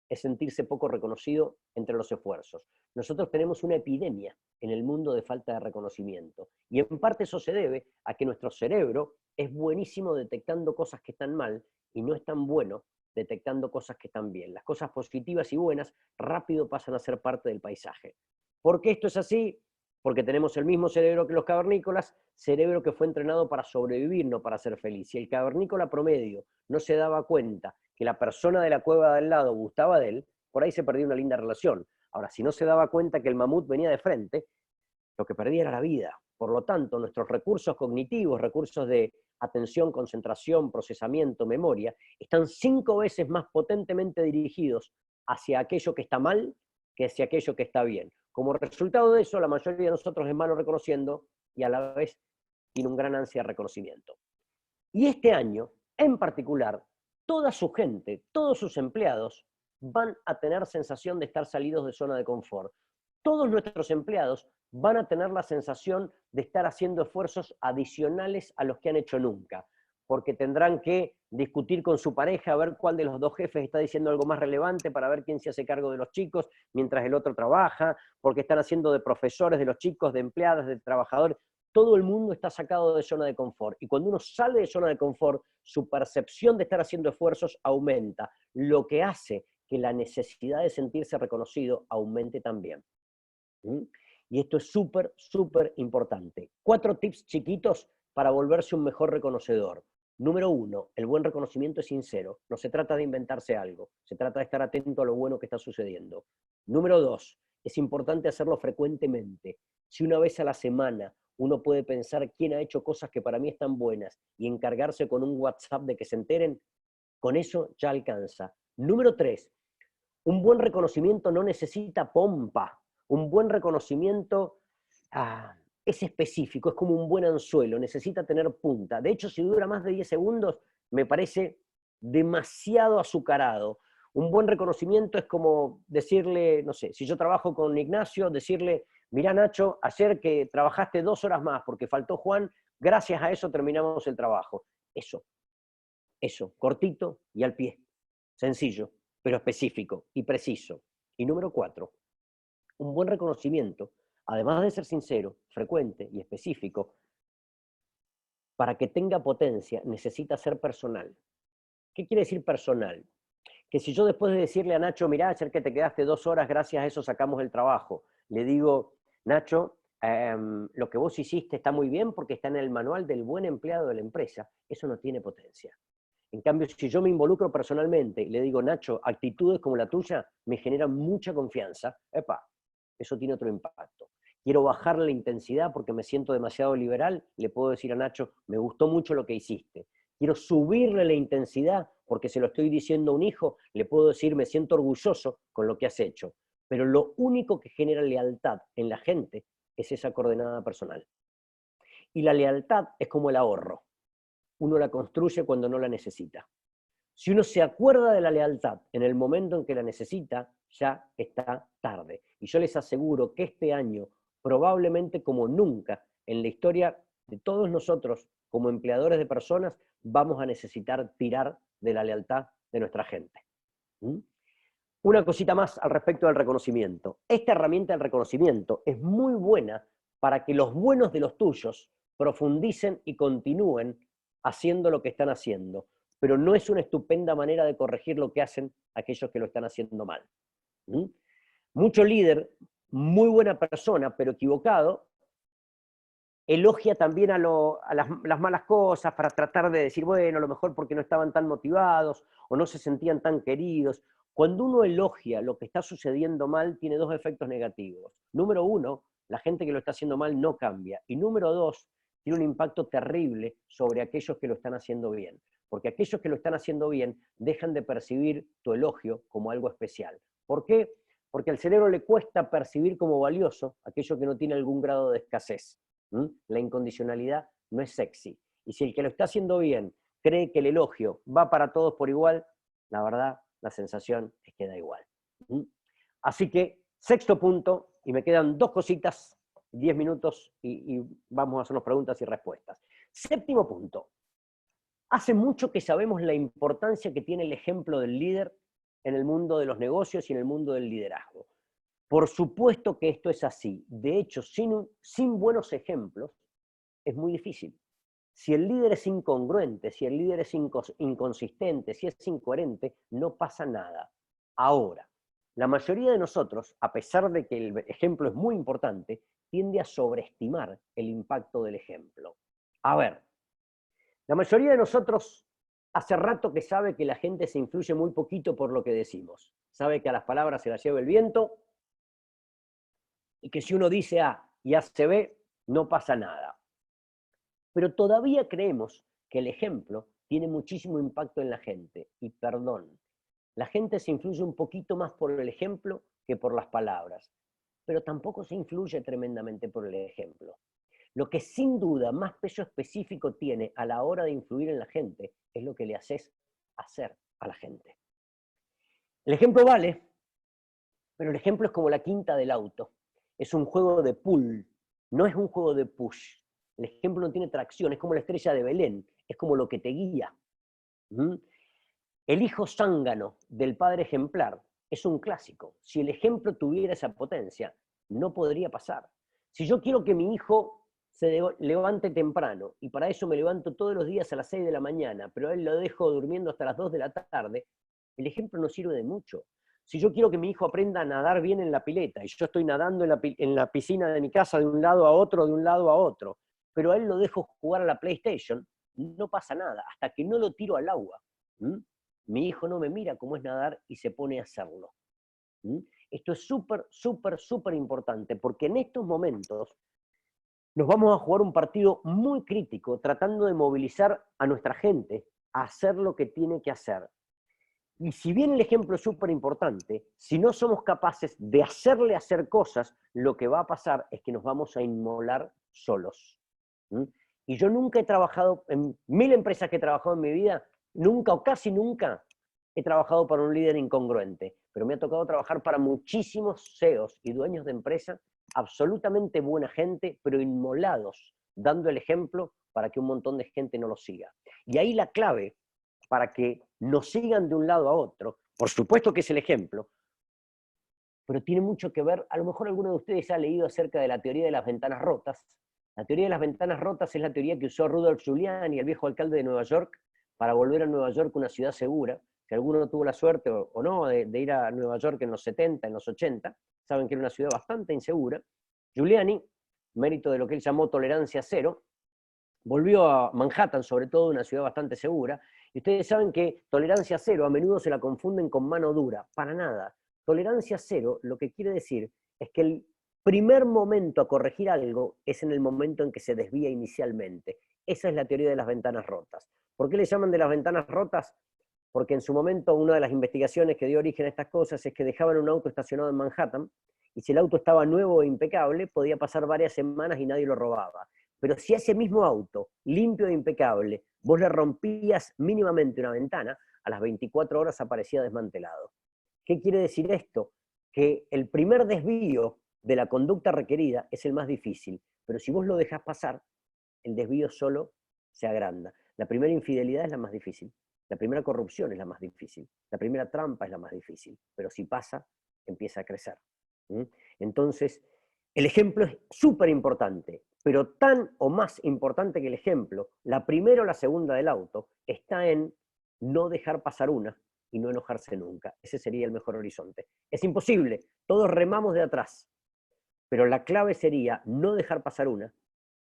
[SPEAKER 1] es sentirse poco reconocido entre los esfuerzos. Nosotros tenemos una epidemia en el mundo de falta de reconocimiento. Y en parte eso se debe a que nuestro cerebro es buenísimo detectando cosas que están mal y no es tan bueno detectando cosas que están bien. Las cosas positivas y buenas rápido pasan a ser parte del paisaje. ¿Por qué esto es así? Porque tenemos el mismo cerebro que los cavernícolas, cerebro que fue entrenado para sobrevivir, no para ser feliz. Si el cavernícola promedio no se daba cuenta que la persona de la cueva del lado gustaba de él, por ahí se perdió una linda relación. Ahora, si no se daba cuenta que el mamut venía de frente, lo que perdía era la vida. Por lo tanto, nuestros recursos cognitivos, recursos de atención, concentración, procesamiento, memoria, están 5 veces más potentemente dirigidos hacia aquello que está mal que hacia aquello que está bien. Como resultado de eso, la mayoría de nosotros es malo reconociendo y a la vez tiene un gran ansia de reconocimiento. Y este año, en particular, toda su gente, todos sus empleados, van a tener sensación de estar salidos de zona de confort. Todos nuestros empleados van a tener la sensación de estar haciendo esfuerzos adicionales a los que han hecho nunca, porque tendrán que discutir con su pareja, a ver cuál de los dos jefes está diciendo algo más relevante para ver quién se hace cargo de los chicos mientras el otro trabaja, porque están haciendo de profesores de los chicos, de empleadas, de trabajadores. Todo el mundo está sacado de zona de confort. Y cuando uno sale de zona de confort, su percepción de estar haciendo esfuerzos aumenta, lo que hace que la necesidad de sentirse reconocido aumente también. ¿Mm? Y esto es súper, súper importante. 4 tips chiquitos para volverse un mejor reconocedor. Número 1, el buen reconocimiento es sincero. No se trata de inventarse algo, se trata de estar atento a lo bueno que está sucediendo. Número 2, es importante hacerlo frecuentemente. Si una vez a la semana uno puede pensar quién ha hecho cosas que para mí están buenas y encargarse con un WhatsApp de que se enteren, con eso ya alcanza. Número 3, un buen reconocimiento no necesita pompa. Un buen reconocimiento es específico, es como un buen anzuelo, necesita tener punta. De hecho, si dura más de 10 segundos, me parece demasiado azucarado. Un buen reconocimiento es como decirle, no sé, si yo trabajo con Ignacio, decirle, mirá Nacho, ayer que trabajaste 2 horas más porque faltó Juan, gracias a eso terminamos el trabajo. Eso, cortito y al pie. Sencillo, pero específico y preciso. Y número 4, un buen reconocimiento, además de ser sincero, frecuente y específico, para que tenga potencia, necesita ser personal. ¿Qué quiere decir personal? Que si yo después de decirle a Nacho, mirá, ayer que te quedaste 2 horas, gracias a eso sacamos el trabajo, le digo, Nacho, lo que vos hiciste está muy bien porque está en el manual del buen empleado de la empresa, eso no tiene potencia. En cambio, si yo me involucro personalmente y le digo, Nacho, actitudes como la tuya me generan mucha confianza, epa, eso tiene otro impacto. Quiero bajarle la intensidad porque me siento demasiado liberal, le puedo decir a Nacho, me gustó mucho lo que hiciste. Quiero subirle la intensidad porque se lo estoy diciendo a un hijo, le puedo decir, me siento orgulloso con lo que has hecho. Pero lo único que genera lealtad en la gente es esa coordenada personal. Y la lealtad es como el ahorro. Uno la construye cuando no la necesita. Si uno se acuerda de la lealtad en el momento en que la necesita, ya está tarde. Y yo les aseguro que este año, probablemente como nunca en la historia de todos nosotros, como empleadores de personas, vamos a necesitar tirar de la lealtad de nuestra gente. ¿Mm? Una cosita más al respecto del reconocimiento. Esta herramienta del reconocimiento es muy buena para que los buenos de los tuyos profundicen y continúen haciendo lo que están haciendo, pero no es una estupenda manera de corregir lo que hacen aquellos que lo están haciendo mal. ¿Mm? Mucho líder, muy buena persona, pero equivocado, elogia también a las malas cosas para tratar de decir, bueno, a lo mejor porque no estaban tan motivados o no se sentían tan queridos. Cuando uno elogia lo que está sucediendo mal, tiene 2 efectos negativos. Número 1, la gente que lo está haciendo mal no cambia. Y número 2, tiene un impacto terrible sobre aquellos que lo están haciendo bien. Porque aquellos que lo están haciendo bien dejan de percibir tu elogio como algo especial. ¿Por qué? Porque al cerebro le cuesta percibir como valioso aquello que no tiene algún grado de escasez. La incondicionalidad no es sexy. Y si el que lo está haciendo bien cree que el elogio va para todos por igual, la verdad, la sensación es que da igual. Así que, 6.º punto, y me quedan 2 cositas, 10 minutos, y vamos a hacernos preguntas y respuestas. 7.º punto. Hace mucho que sabemos la importancia que tiene el ejemplo del líder en el mundo de los negocios y en el mundo del liderazgo. Por supuesto que esto es así. De hecho, sin buenos ejemplos, es muy difícil. Si el líder es incongruente, si el líder es inconsistente, si es incoherente, no pasa nada. Ahora, la mayoría de nosotros, a pesar de que el ejemplo es muy importante, tiende a sobreestimar el impacto del ejemplo. A ver, la mayoría de nosotros hace rato que sabe que la gente se influye muy poquito por lo que decimos. Sabe que a las palabras se las lleva el viento y que si uno dice A y hace B, no pasa nada. Pero todavía creemos que el ejemplo tiene muchísimo impacto en la gente. Y perdón, la gente se influye un poquito más por el ejemplo que por las palabras, pero tampoco se influye tremendamente por el ejemplo. Lo que sin duda más peso específico tiene a la hora de influir en la gente es lo que le haces hacer a la gente. El ejemplo vale, pero el ejemplo es como la quinta del auto. Es un juego de pull, no es un juego de push. El ejemplo no tiene tracción, es como la estrella de Belén, es como lo que te guía. ¿Mm? El hijo zángano del padre ejemplar es un clásico. Si el ejemplo tuviera esa potencia, no podría pasar. Si yo quiero que mi hijo se levante temprano, y para eso me levanto todos los días a las 6 de la mañana, pero a él lo dejo durmiendo hasta las 2 de la tarde, el ejemplo no sirve de mucho. Si yo quiero que mi hijo aprenda a nadar bien en la pileta, y yo estoy nadando en la piscina de mi casa de un lado a otro, de un lado a otro, pero a él lo dejo jugar a la PlayStation, no pasa nada, hasta que no lo tiro al agua. ¿Mm? Mi hijo no me mira cómo es nadar y se pone a hacerlo. ¿Mm? Esto es súper, súper, súper importante, porque en estos momentos nos vamos a jugar un partido muy crítico, tratando de movilizar a nuestra gente a hacer lo que tiene que hacer. Y si bien el ejemplo es súper importante, si no somos capaces de hacerle hacer cosas, lo que va a pasar es que nos vamos a inmolar solos. ¿Mm? Y yo nunca he trabajado, en 1000 empresas que he trabajado en mi vida, nunca o casi nunca he trabajado para un líder incongruente, pero me ha tocado trabajar para muchísimos CEOs y dueños de empresas, absolutamente buena gente, pero inmolados, dando el ejemplo para que un montón de gente no lo siga. Y ahí la clave para que nos sigan de un lado a otro, por supuesto que es el ejemplo, pero tiene mucho que ver, a lo mejor alguno de ustedes ha leído acerca de la teoría de las ventanas rotas. La teoría de las ventanas rotas es la teoría que usó Rudolf Giuliani, el viejo alcalde de Nueva York, para volver a Nueva York una ciudad segura. Si alguno tuvo la suerte o no de ir a Nueva York en los 70, en los 80, saben que era una ciudad bastante insegura. Giuliani, mérito de lo que él llamó tolerancia cero, volvió a Manhattan, sobre todo una ciudad bastante segura, y ustedes saben que tolerancia cero a menudo se la confunden con mano dura, para nada. Tolerancia cero lo que quiere decir es que el primer momento a corregir algo es en el momento en que se desvía inicialmente. Esa es la teoría de las ventanas rotas. ¿Por qué le llaman de las ventanas rotas? Porque en su momento una de las investigaciones que dio origen a estas cosas es que dejaban un auto estacionado en Manhattan, y si el auto estaba nuevo e impecable, podía pasar varias semanas y nadie lo robaba. Pero si a ese mismo auto, limpio e impecable, vos le rompías mínimamente una ventana, a las 24 horas aparecía desmantelado. ¿Qué quiere decir esto? Que el primer desvío de la conducta requerida es el más difícil, pero si vos lo dejás pasar, el desvío solo se agranda. La primera infidelidad es la más difícil, la primera corrupción es la más difícil, la primera trampa es la más difícil, pero si pasa, empieza a crecer. ¿Mm? Entonces, el ejemplo es súper importante, pero tan o más importante que el ejemplo, la primera o la segunda del auto, está en no dejar pasar una y no enojarse nunca. Ese sería el mejor horizonte. Es imposible, todos remamos de atrás, pero la clave sería no dejar pasar una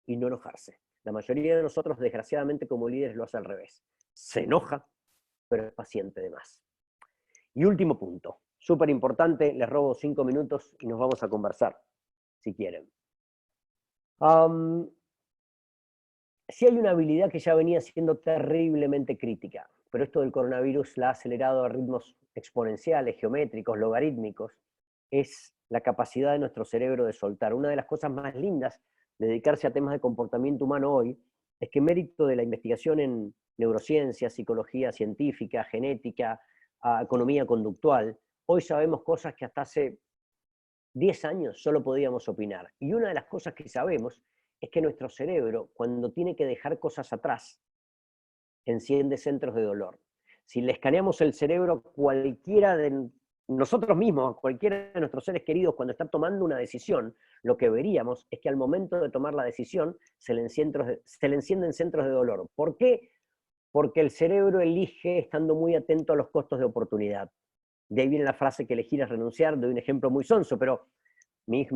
[SPEAKER 1] y no enojarse. La mayoría de nosotros, desgraciadamente, como líderes lo hace al revés. Se enoja, pero es paciente de más. Y último punto, súper importante, les robo 5 minutos y nos vamos a conversar, si quieren. Sí hay una habilidad que ya venía siendo terriblemente crítica, pero esto del coronavirus la ha acelerado a ritmos exponenciales, geométricos, logarítmicos, es la capacidad de nuestro cerebro de soltar. Una de las cosas más lindas de dedicarse a temas de comportamiento humano hoy es que mérito de la investigación en neurociencia, psicología científica, genética, economía conductual, hoy sabemos cosas que hasta hace 10 años solo podíamos opinar. Y una de las cosas que sabemos es que nuestro cerebro, cuando tiene que dejar cosas atrás, enciende centros de dolor. Si le escaneamos el cerebro, cualquiera de nosotros mismos, cualquiera de nuestros seres queridos, cuando está tomando una decisión, lo que veríamos es que al momento de tomar la decisión se le encienden centros de dolor. ¿Por qué? Porque el cerebro elige estando muy atento a los costos de oportunidad. De ahí viene la frase que elegir es renunciar, doy un ejemplo muy sonso, pero mi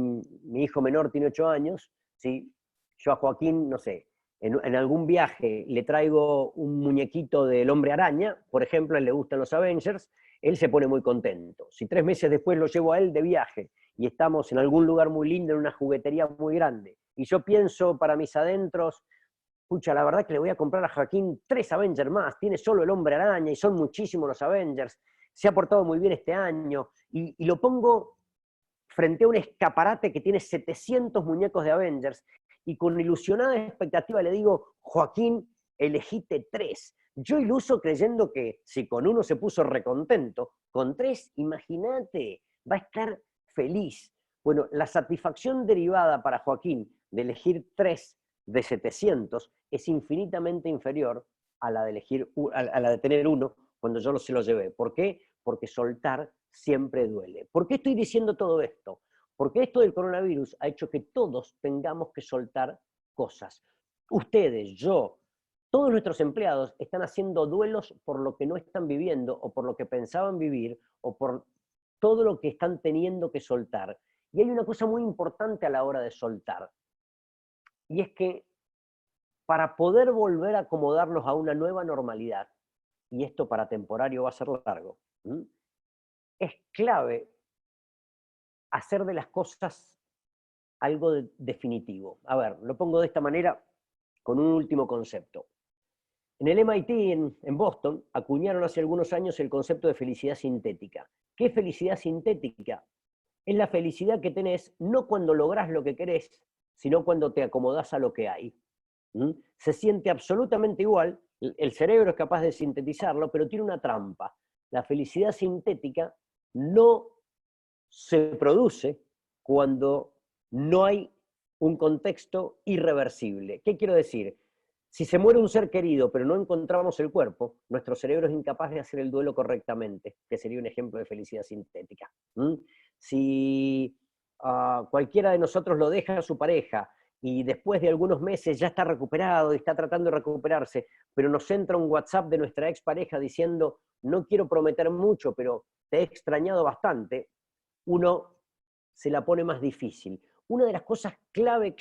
[SPEAKER 1] hijo menor tiene 8 años, ¿sí? Yo a Joaquín, no sé, en algún viaje le traigo un muñequito del Hombre Araña, por ejemplo, a él le gustan los Avengers, él se pone muy contento. Si 3 meses después lo llevo a él de viaje y estamos en algún lugar muy lindo, en una juguetería muy grande, y yo pienso para mis adentros, pucha, la verdad que le voy a comprar a Joaquín 3 Avengers más, tiene solo el Hombre Araña y son muchísimos los Avengers, se ha portado muy bien este año, y lo pongo frente a un escaparate que tiene 700 muñecos de Avengers, y con ilusionada expectativa le digo, Joaquín, elegite 3. Yo iluso creyendo que si con uno se puso recontento, con 3, imagínate, va a estar feliz. Bueno, la satisfacción derivada para Joaquín de elegir 3 de 700 es infinitamente inferior a la de, a la de tener uno cuando yo se lo llevé. ¿Por qué? Porque soltar siempre duele. ¿Por qué estoy diciendo todo esto? Porque esto del coronavirus ha hecho que todos tengamos que soltar cosas. Ustedes, yo, todos nuestros empleados están haciendo duelos por lo que no están viviendo o por lo que pensaban vivir o por todo lo que están teniendo que soltar. Y hay una cosa muy importante a la hora de soltar. Y es que para poder volver a acomodarnos a una nueva normalidad, y esto para temporario va a ser largo, es clave hacer de las cosas algo definitivo. A ver, lo pongo de esta manera con un último concepto. En el MIT, en Boston, acuñaron hace algunos años el concepto de felicidad sintética. ¿Qué es felicidad sintética? Es la felicidad que tenés no cuando lográs lo que querés, sino cuando te acomodás a lo que hay. Se siente absolutamente igual, el cerebro es capaz de sintetizarlo, pero tiene una trampa. La felicidad sintética no se produce cuando no hay un contexto irreversible. ¿Qué quiero decir? Si se muere un ser querido pero no encontramos el cuerpo, nuestro cerebro es incapaz de hacer el duelo correctamente, que sería un ejemplo de felicidad sintética. Si cualquiera de nosotros lo deja a su pareja y después de algunos meses ya está recuperado y está tratando de recuperarse, pero nos entra un WhatsApp de nuestra expareja diciendo, no quiero prometer mucho, pero te he extrañado bastante, uno se la pone más difícil. Una de las cosas clave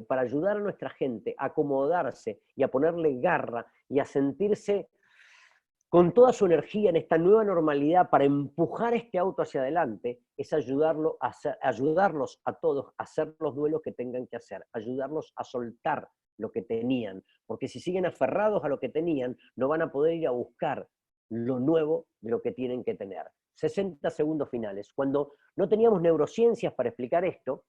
[SPEAKER 1] para ayudar a nuestra gente a acomodarse y a ponerle garra y a sentirse con toda su energía en esta nueva normalidad para empujar este auto hacia adelante, es ayudarlos a todos a hacer los duelos que tengan que hacer, ayudarlos a soltar lo que tenían, porque si siguen aferrados a lo que tenían, no van a poder ir a buscar lo nuevo de lo que tienen que tener. 60 segundos finales. Cuando no teníamos neurociencias para explicar esto,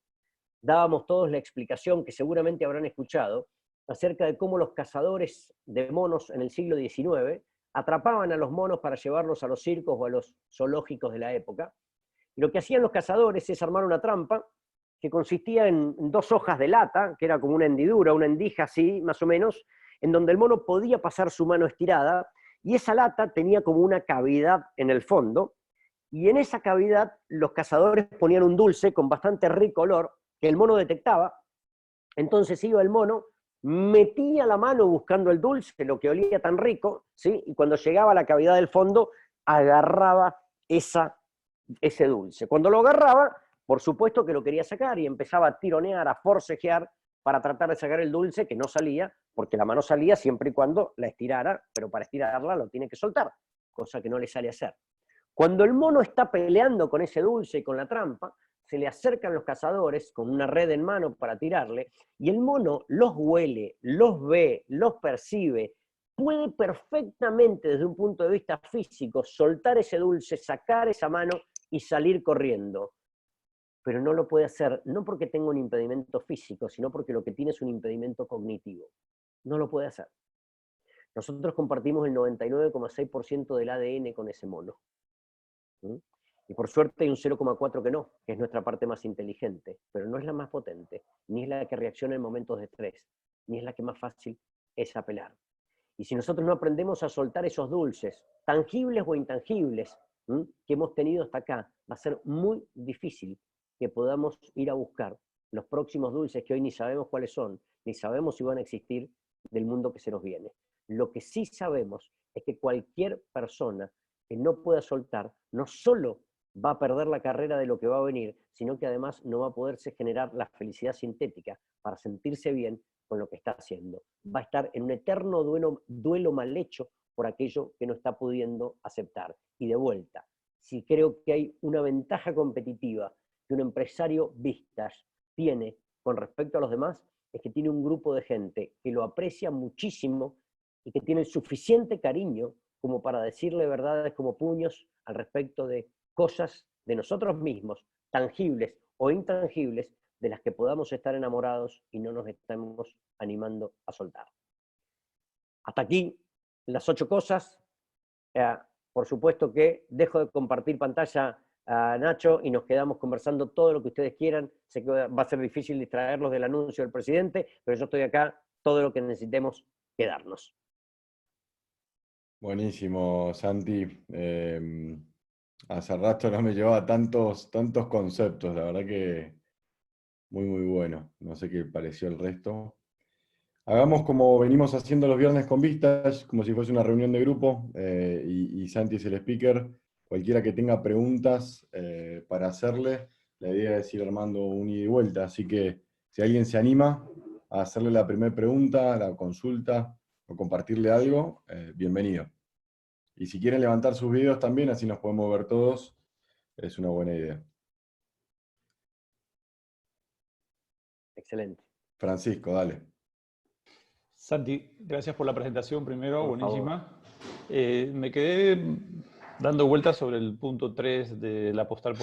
[SPEAKER 1] dábamos todos la explicación que seguramente habrán escuchado acerca de cómo los cazadores de monos en el siglo XIX atrapaban a los monos para llevarlos a los circos o a los zoológicos de la época. Y lo que hacían los cazadores es armar una trampa que consistía en 2 hojas de lata, que era como una hendidura, una endija así, más o menos, en donde el mono podía pasar su mano estirada, y esa lata tenía como una cavidad en el fondo, y en esa cavidad los cazadores ponían un dulce con bastante rico olor, que el mono detectaba. Entonces iba el mono, metía la mano buscando el dulce, lo que olía tan rico, ¿sí? Y cuando llegaba a la cavidad del fondo, agarraba ese dulce. Cuando lo agarraba, por supuesto que lo quería sacar y empezaba a tironear, a forcejear para tratar de sacar el dulce, que no salía, porque la mano salía siempre y cuando la estirara, pero para estirarla lo tiene que soltar, cosa que no le sale a hacer. Cuando el mono está peleando con ese dulce y con la trampa, se le acercan los cazadores con una red en mano para tirarle, y el mono los huele, los ve, los percibe, puede perfectamente desde un punto de vista físico soltar ese dulce, sacar esa mano y salir corriendo. Pero no lo puede hacer, no porque tenga un impedimento físico, sino porque lo que tiene es un impedimento cognitivo. No lo puede hacer. Nosotros compartimos el 99,6% del ADN con ese mono. Y por suerte hay un 0,4 que no, que es nuestra parte más inteligente, pero no es la más potente, ni es la que reacciona en momentos de estrés, ni es la que más fácil es apelar. Y si nosotros no aprendemos a soltar esos dulces, tangibles o intangibles, que hemos tenido hasta acá, va a ser muy difícil que podamos ir a buscar los próximos dulces que hoy ni sabemos cuáles son, ni sabemos si van a existir del mundo que se nos viene. Lo que sí sabemos es que cualquier persona que no pueda soltar, no solo va a perder la carrera de lo que va a venir, sino que además no va a poderse generar la felicidad sintética para sentirse bien con lo que está haciendo. Va a estar en un eterno duelo mal hecho por aquello que no está pudiendo aceptar. Y de vuelta, si creo que hay una ventaja competitiva que un empresario Vistage tiene con respecto a los demás, es que tiene un grupo de gente que lo aprecia muchísimo y que tiene el suficiente cariño como para decirle verdades como puños al respecto de cosas de nosotros mismos, tangibles o intangibles, de las que podamos estar enamorados y no nos estamos animando a soltar. Hasta aquí las 8 cosas. Por supuesto que dejo de compartir pantalla a Nacho y nos quedamos conversando todo lo que ustedes quieran. Sé que va a ser difícil distraerlos del anuncio del presidente, pero yo estoy acá, todo lo que necesitemos quedarnos.
[SPEAKER 2] Buenísimo, Santi. Hace rato no me llevaba tantos conceptos, la verdad que muy bueno. No sé qué pareció el resto. Hagamos como venimos haciendo los viernes con Vistas, como si fuese una reunión de grupo, y Santi es el speaker. Cualquiera que tenga preguntas para hacerle, la idea es ir armando un ida y vuelta. Así que si alguien se anima a hacerle la primera pregunta, la consulta o compartirle algo, bienvenido. Y si quieren levantar sus videos también, así nos podemos ver todos, es una buena idea.
[SPEAKER 1] Excelente.
[SPEAKER 2] Francisco, dale.
[SPEAKER 3] Santi, gracias por la presentación primero,
[SPEAKER 1] Por
[SPEAKER 3] buenísima. Me quedé dando vueltas sobre el punto 3 del apostar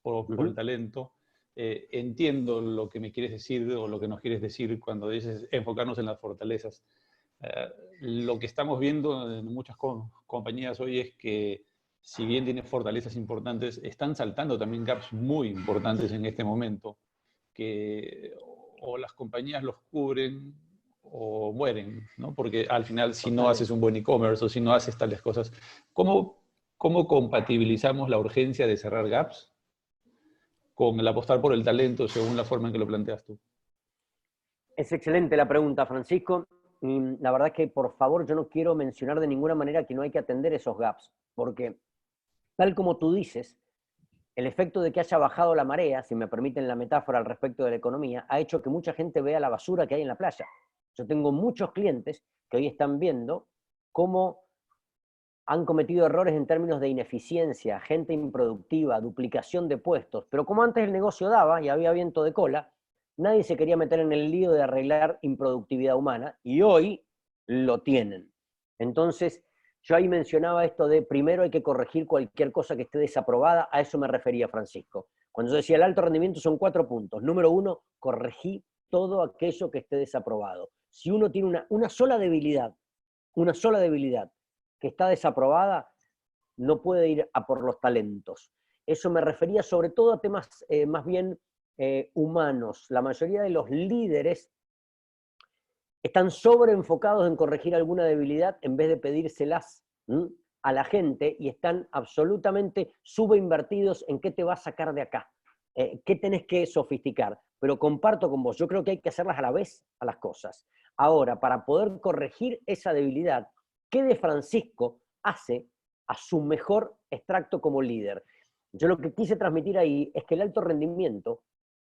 [SPEAKER 3] por el talento. Entiendo lo que me quieres decir o lo que nos quieres decir cuando dices enfocarnos en las fortalezas. Lo que estamos viendo en muchas compañías hoy es que si bien tienen fortalezas importantes, están saltando también gaps muy importantes en este momento, que o las compañías los cubren o mueren, ¿no? Porque al final, si no haces un buen e-commerce o si no haces tales cosas, ¿cómo compatibilizamos la urgencia de cerrar gaps con el apostar por el talento según la forma en que lo planteas tú?
[SPEAKER 1] Es excelente la pregunta, Francisco. Y la verdad es que, por favor, yo no quiero mencionar de ninguna manera que no hay que atender esos gaps, porque tal como tú dices, el efecto de que haya bajado la marea, si me permiten la metáfora al respecto de la economía, ha hecho que mucha gente vea la basura que hay en la playa. Yo tengo muchos clientes que hoy están viendo cómo han cometido errores en términos de ineficiencia, gente improductiva, duplicación de puestos, pero como antes el negocio daba y había viento de cola, nadie se quería meter en el lío de arreglar improductividad humana, y hoy lo tienen. Entonces, yo ahí mencionaba esto de primero hay que corregir cualquier cosa que esté desaprobada, a eso me refería Francisco. Cuando yo decía el alto rendimiento son 4 puntos. Número 1, corregí todo aquello que esté desaprobado. Si uno tiene una sola debilidad que está desaprobada, no puede ir a por los talentos. Eso me refería sobre todo a temas más bien humanos. La mayoría de los líderes están sobreenfocados en corregir alguna debilidad en vez de pedírselas a la gente, y están absolutamente subinvertidos en qué te va a sacar de acá, qué tenés que sofisticar. Pero comparto con vos, yo creo que hay que hacerlas a la vez a las cosas. Ahora, para poder corregir esa debilidad, ¿qué de Francisco hace a su mejor extracto como líder? Yo lo que quise transmitir ahí es que el alto rendimiento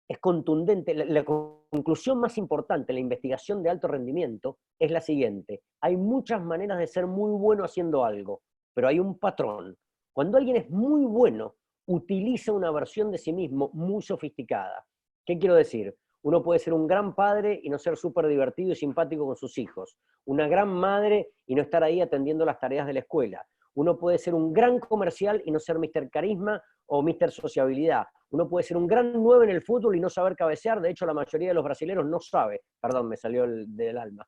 [SPEAKER 1] es contundente. La conclusión más importante de la investigación de alto rendimiento es la siguiente: hay muchas maneras de ser muy bueno haciendo algo, pero hay un patrón. Cuando alguien es muy bueno, utiliza una versión de sí mismo muy sofisticada. ¿Qué quiero decir? Uno puede ser un gran padre y no ser súper divertido y simpático con sus hijos. Una gran madre y no estar ahí atendiendo las tareas de la escuela. Uno puede ser un gran comercial y no ser Mr. Carisma o Mr. Sociabilidad. Uno puede ser un gran 9 en el fútbol y no saber cabecear. De hecho, la mayoría de los brasileños no sabe. Perdón, me salió del alma.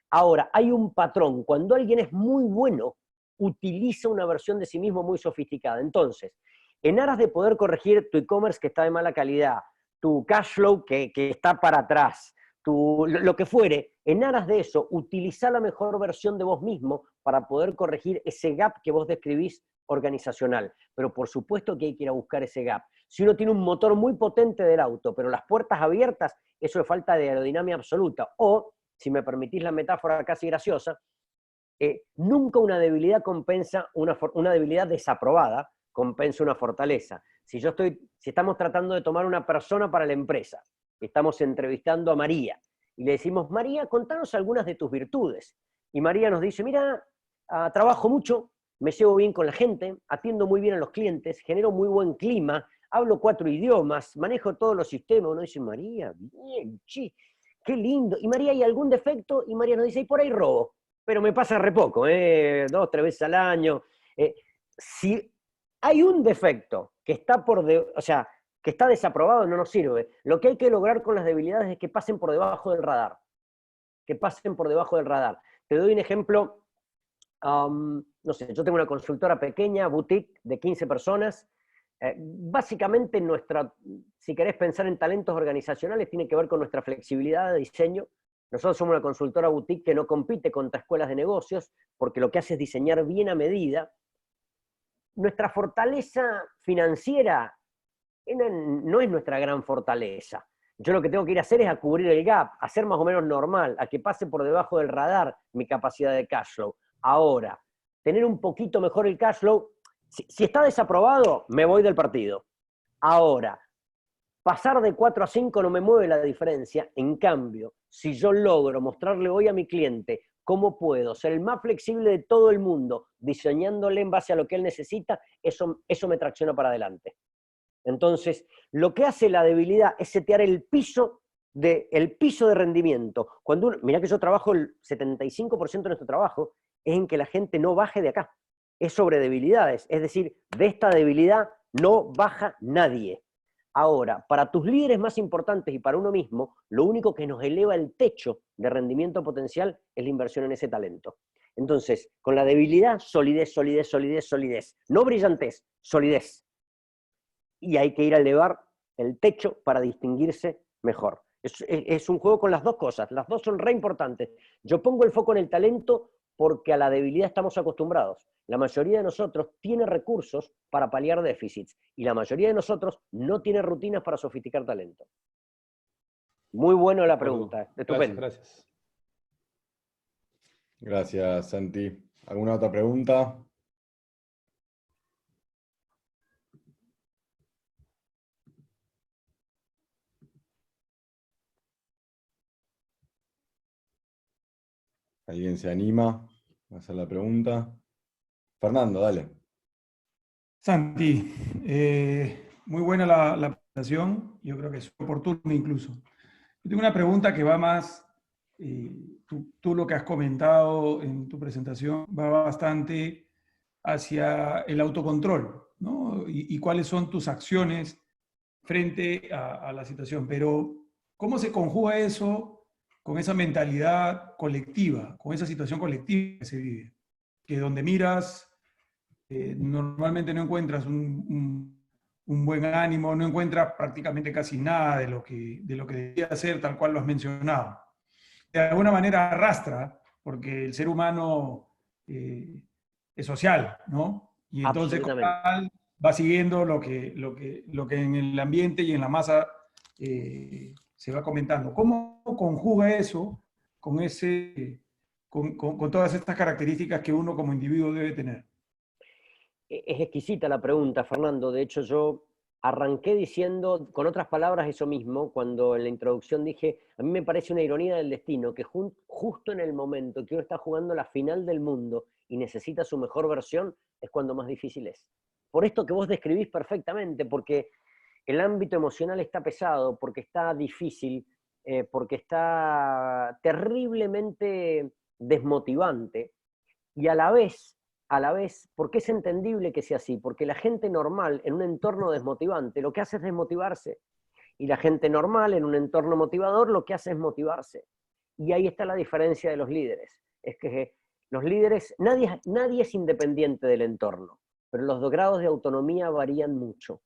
[SPEAKER 1] Ahora, hay un patrón. Cuando alguien es muy bueno, utiliza una versión de sí mismo muy sofisticada. Entonces, en aras de poder corregir tu e-commerce que está de mala calidad, tu cash flow que está para atrás, lo que fuere, en aras de eso, utiliza la mejor versión de vos mismo para poder corregir ese gap que vos describís organizacional. Pero por supuesto que hay que ir a buscar ese gap. Si uno tiene un motor muy potente del auto, pero las puertas abiertas, eso es falta de aerodinámica absoluta. O, si me permitís la metáfora casi graciosa, nunca una debilidad compensa, una debilidad desaprobada compensa una fortaleza. Si estamos tratando de tomar una persona para la empresa, estamos entrevistando a María, y le decimos, María, contanos algunas de tus virtudes. Y María nos dice, mira, trabajo mucho, me llevo bien con la gente, atiendo muy bien a los clientes, genero muy buen clima, hablo 4 idiomas, manejo todos los sistemas. Uno dice, María, bien, chi, qué lindo. Y María, ¿hay algún defecto? Y María nos dice, y por ahí robo, pero me pasa re poco, 2, 3 veces al año. Si hay un defecto que está que está desaprobado, no nos sirve. Lo que hay que lograr con las debilidades es que pasen por debajo del radar. Que pasen por debajo del radar. Te doy un ejemplo. No sé, yo tengo una consultora pequeña, boutique, de 15 personas. Básicamente, si querés pensar en talentos organizacionales, tiene que ver con nuestra flexibilidad de diseño. Nosotros somos una consultora boutique que no compite contra escuelas de negocios, porque lo que hace es diseñar bien a medida. Nuestra fortaleza financiera no es nuestra gran fortaleza. Yo lo que tengo que ir a hacer es a cubrir el gap, a ser más o menos normal, a que pase por debajo del radar mi capacidad de cash flow. Ahora, tener un poquito mejor el cash flow, si está desaprobado, me voy del partido. Ahora, pasar de 4 a 5 no me mueve la diferencia. En cambio, si yo logro mostrarle hoy a mi cliente cómo puedo ser el más flexible de todo el mundo, diseñándole en base a lo que él necesita, eso me tracciona para adelante. Entonces, lo que hace la debilidad es setear el piso de rendimiento. Mirá que yo trabajo, el 75% de nuestro trabajo es en que la gente no baje de acá. Es sobre debilidades, es decir, de esta debilidad no baja nadie. Ahora, para tus líderes más importantes y para uno mismo, lo único que nos eleva el techo de rendimiento potencial es la inversión en ese talento. Entonces, con la debilidad, solidez, solidez, solidez, solidez. No brillantez, solidez. Y hay que ir a elevar el techo para distinguirse mejor. Es un juego con las dos cosas, las dos son re importantes. Yo pongo el foco en el talento porque a la debilidad estamos acostumbrados. La mayoría de nosotros tiene recursos para paliar déficits y la mayoría de nosotros no tiene rutinas para sofisticar talento. Muy buena la pregunta. Estupendo.
[SPEAKER 3] Gracias.
[SPEAKER 2] Gracias, Santi. ¿Alguna otra pregunta? ¿Alguien se anima a hacer la pregunta? Fernando, dale.
[SPEAKER 4] Santi, muy buena la presentación, yo creo que es oportuna incluso. Yo tengo una pregunta que va más, tú lo que has comentado en tu presentación va bastante hacia el autocontrol, ¿no? Y cuáles son tus acciones frente a la situación. Pero, ¿cómo se conjuga eso con esa mentalidad colectiva, con esa situación colectiva que se vive? Que donde miras, normalmente no encuentras un buen ánimo, no encuentras prácticamente casi nada de lo que debería ser, tal cual lo has mencionado. De alguna manera arrastra, porque el ser humano es social, ¿no? Y entonces como tal, va siguiendo lo que en el ambiente y en la masa se va comentando. ¿Cómo conjuga eso con todas estas características que uno como individuo debe tener?
[SPEAKER 1] Es exquisita la pregunta, Fernando. De hecho, yo arranqué diciendo, con otras palabras, eso mismo, cuando en la introducción dije, a mí me parece una ironía del destino que justo en el momento que uno está jugando la final del mundo y necesita su mejor versión, es cuando más difícil es. Por esto que vos describís perfectamente, porque el ámbito emocional está pesado, porque está difícil, porque está terriblemente desmotivante, y a la vez, porque es entendible que sea así, porque la gente normal en un entorno desmotivante lo que hace es desmotivarse, y la gente normal en un entorno motivador lo que hace es motivarse. Y ahí está la diferencia de los líderes. Es que los líderes, nadie es independiente del entorno, pero los grados de autonomía varían mucho.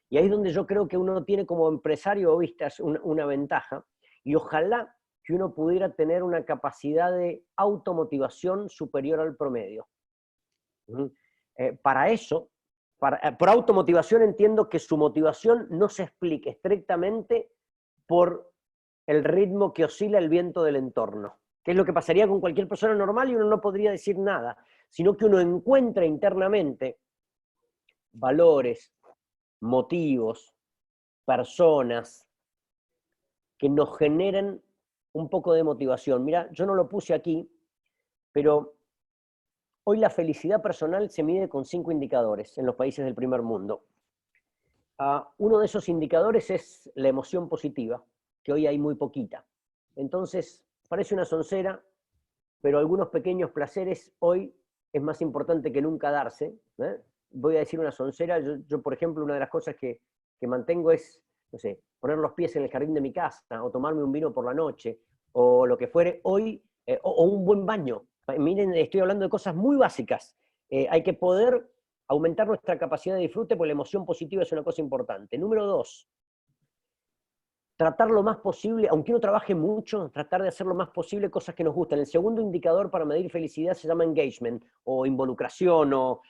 [SPEAKER 1] Y ahí es donde yo creo que uno tiene como empresario o vistas una ventaja, y ojalá que uno pudiera tener una capacidad de automotivación superior al promedio. Para eso, por automotivación entiendo que su motivación no se explique estrictamente por el ritmo que oscila el viento del entorno, que es lo que pasaría con cualquier persona normal y uno no podría decir nada, sino que uno encuentra internamente valores, motivos, personas que nos generen un poco de motivación. Mira, yo no lo puse aquí, pero hoy la felicidad personal se mide con 5 indicadores en los países del primer mundo. Uno de esos indicadores es la emoción positiva, que hoy hay muy poquita. Entonces, parece una soncera, pero algunos pequeños placeres hoy es más importante que nunca darse. Voy a decir una soncera, yo por ejemplo, una de las cosas que mantengo es, no sé, poner los pies en el jardín de mi casa, o tomarme un vino por la noche, o lo que fuere hoy, o un buen baño. Miren, estoy hablando de cosas muy básicas. Hay que poder aumentar nuestra capacidad de disfrute, porque la emoción positiva es una cosa importante. Número 2, tratar lo más posible, aunque uno trabaje mucho, tratar de hacer lo más posible cosas que nos gustan. El segundo indicador para medir felicidad se llama engagement, o involucración, o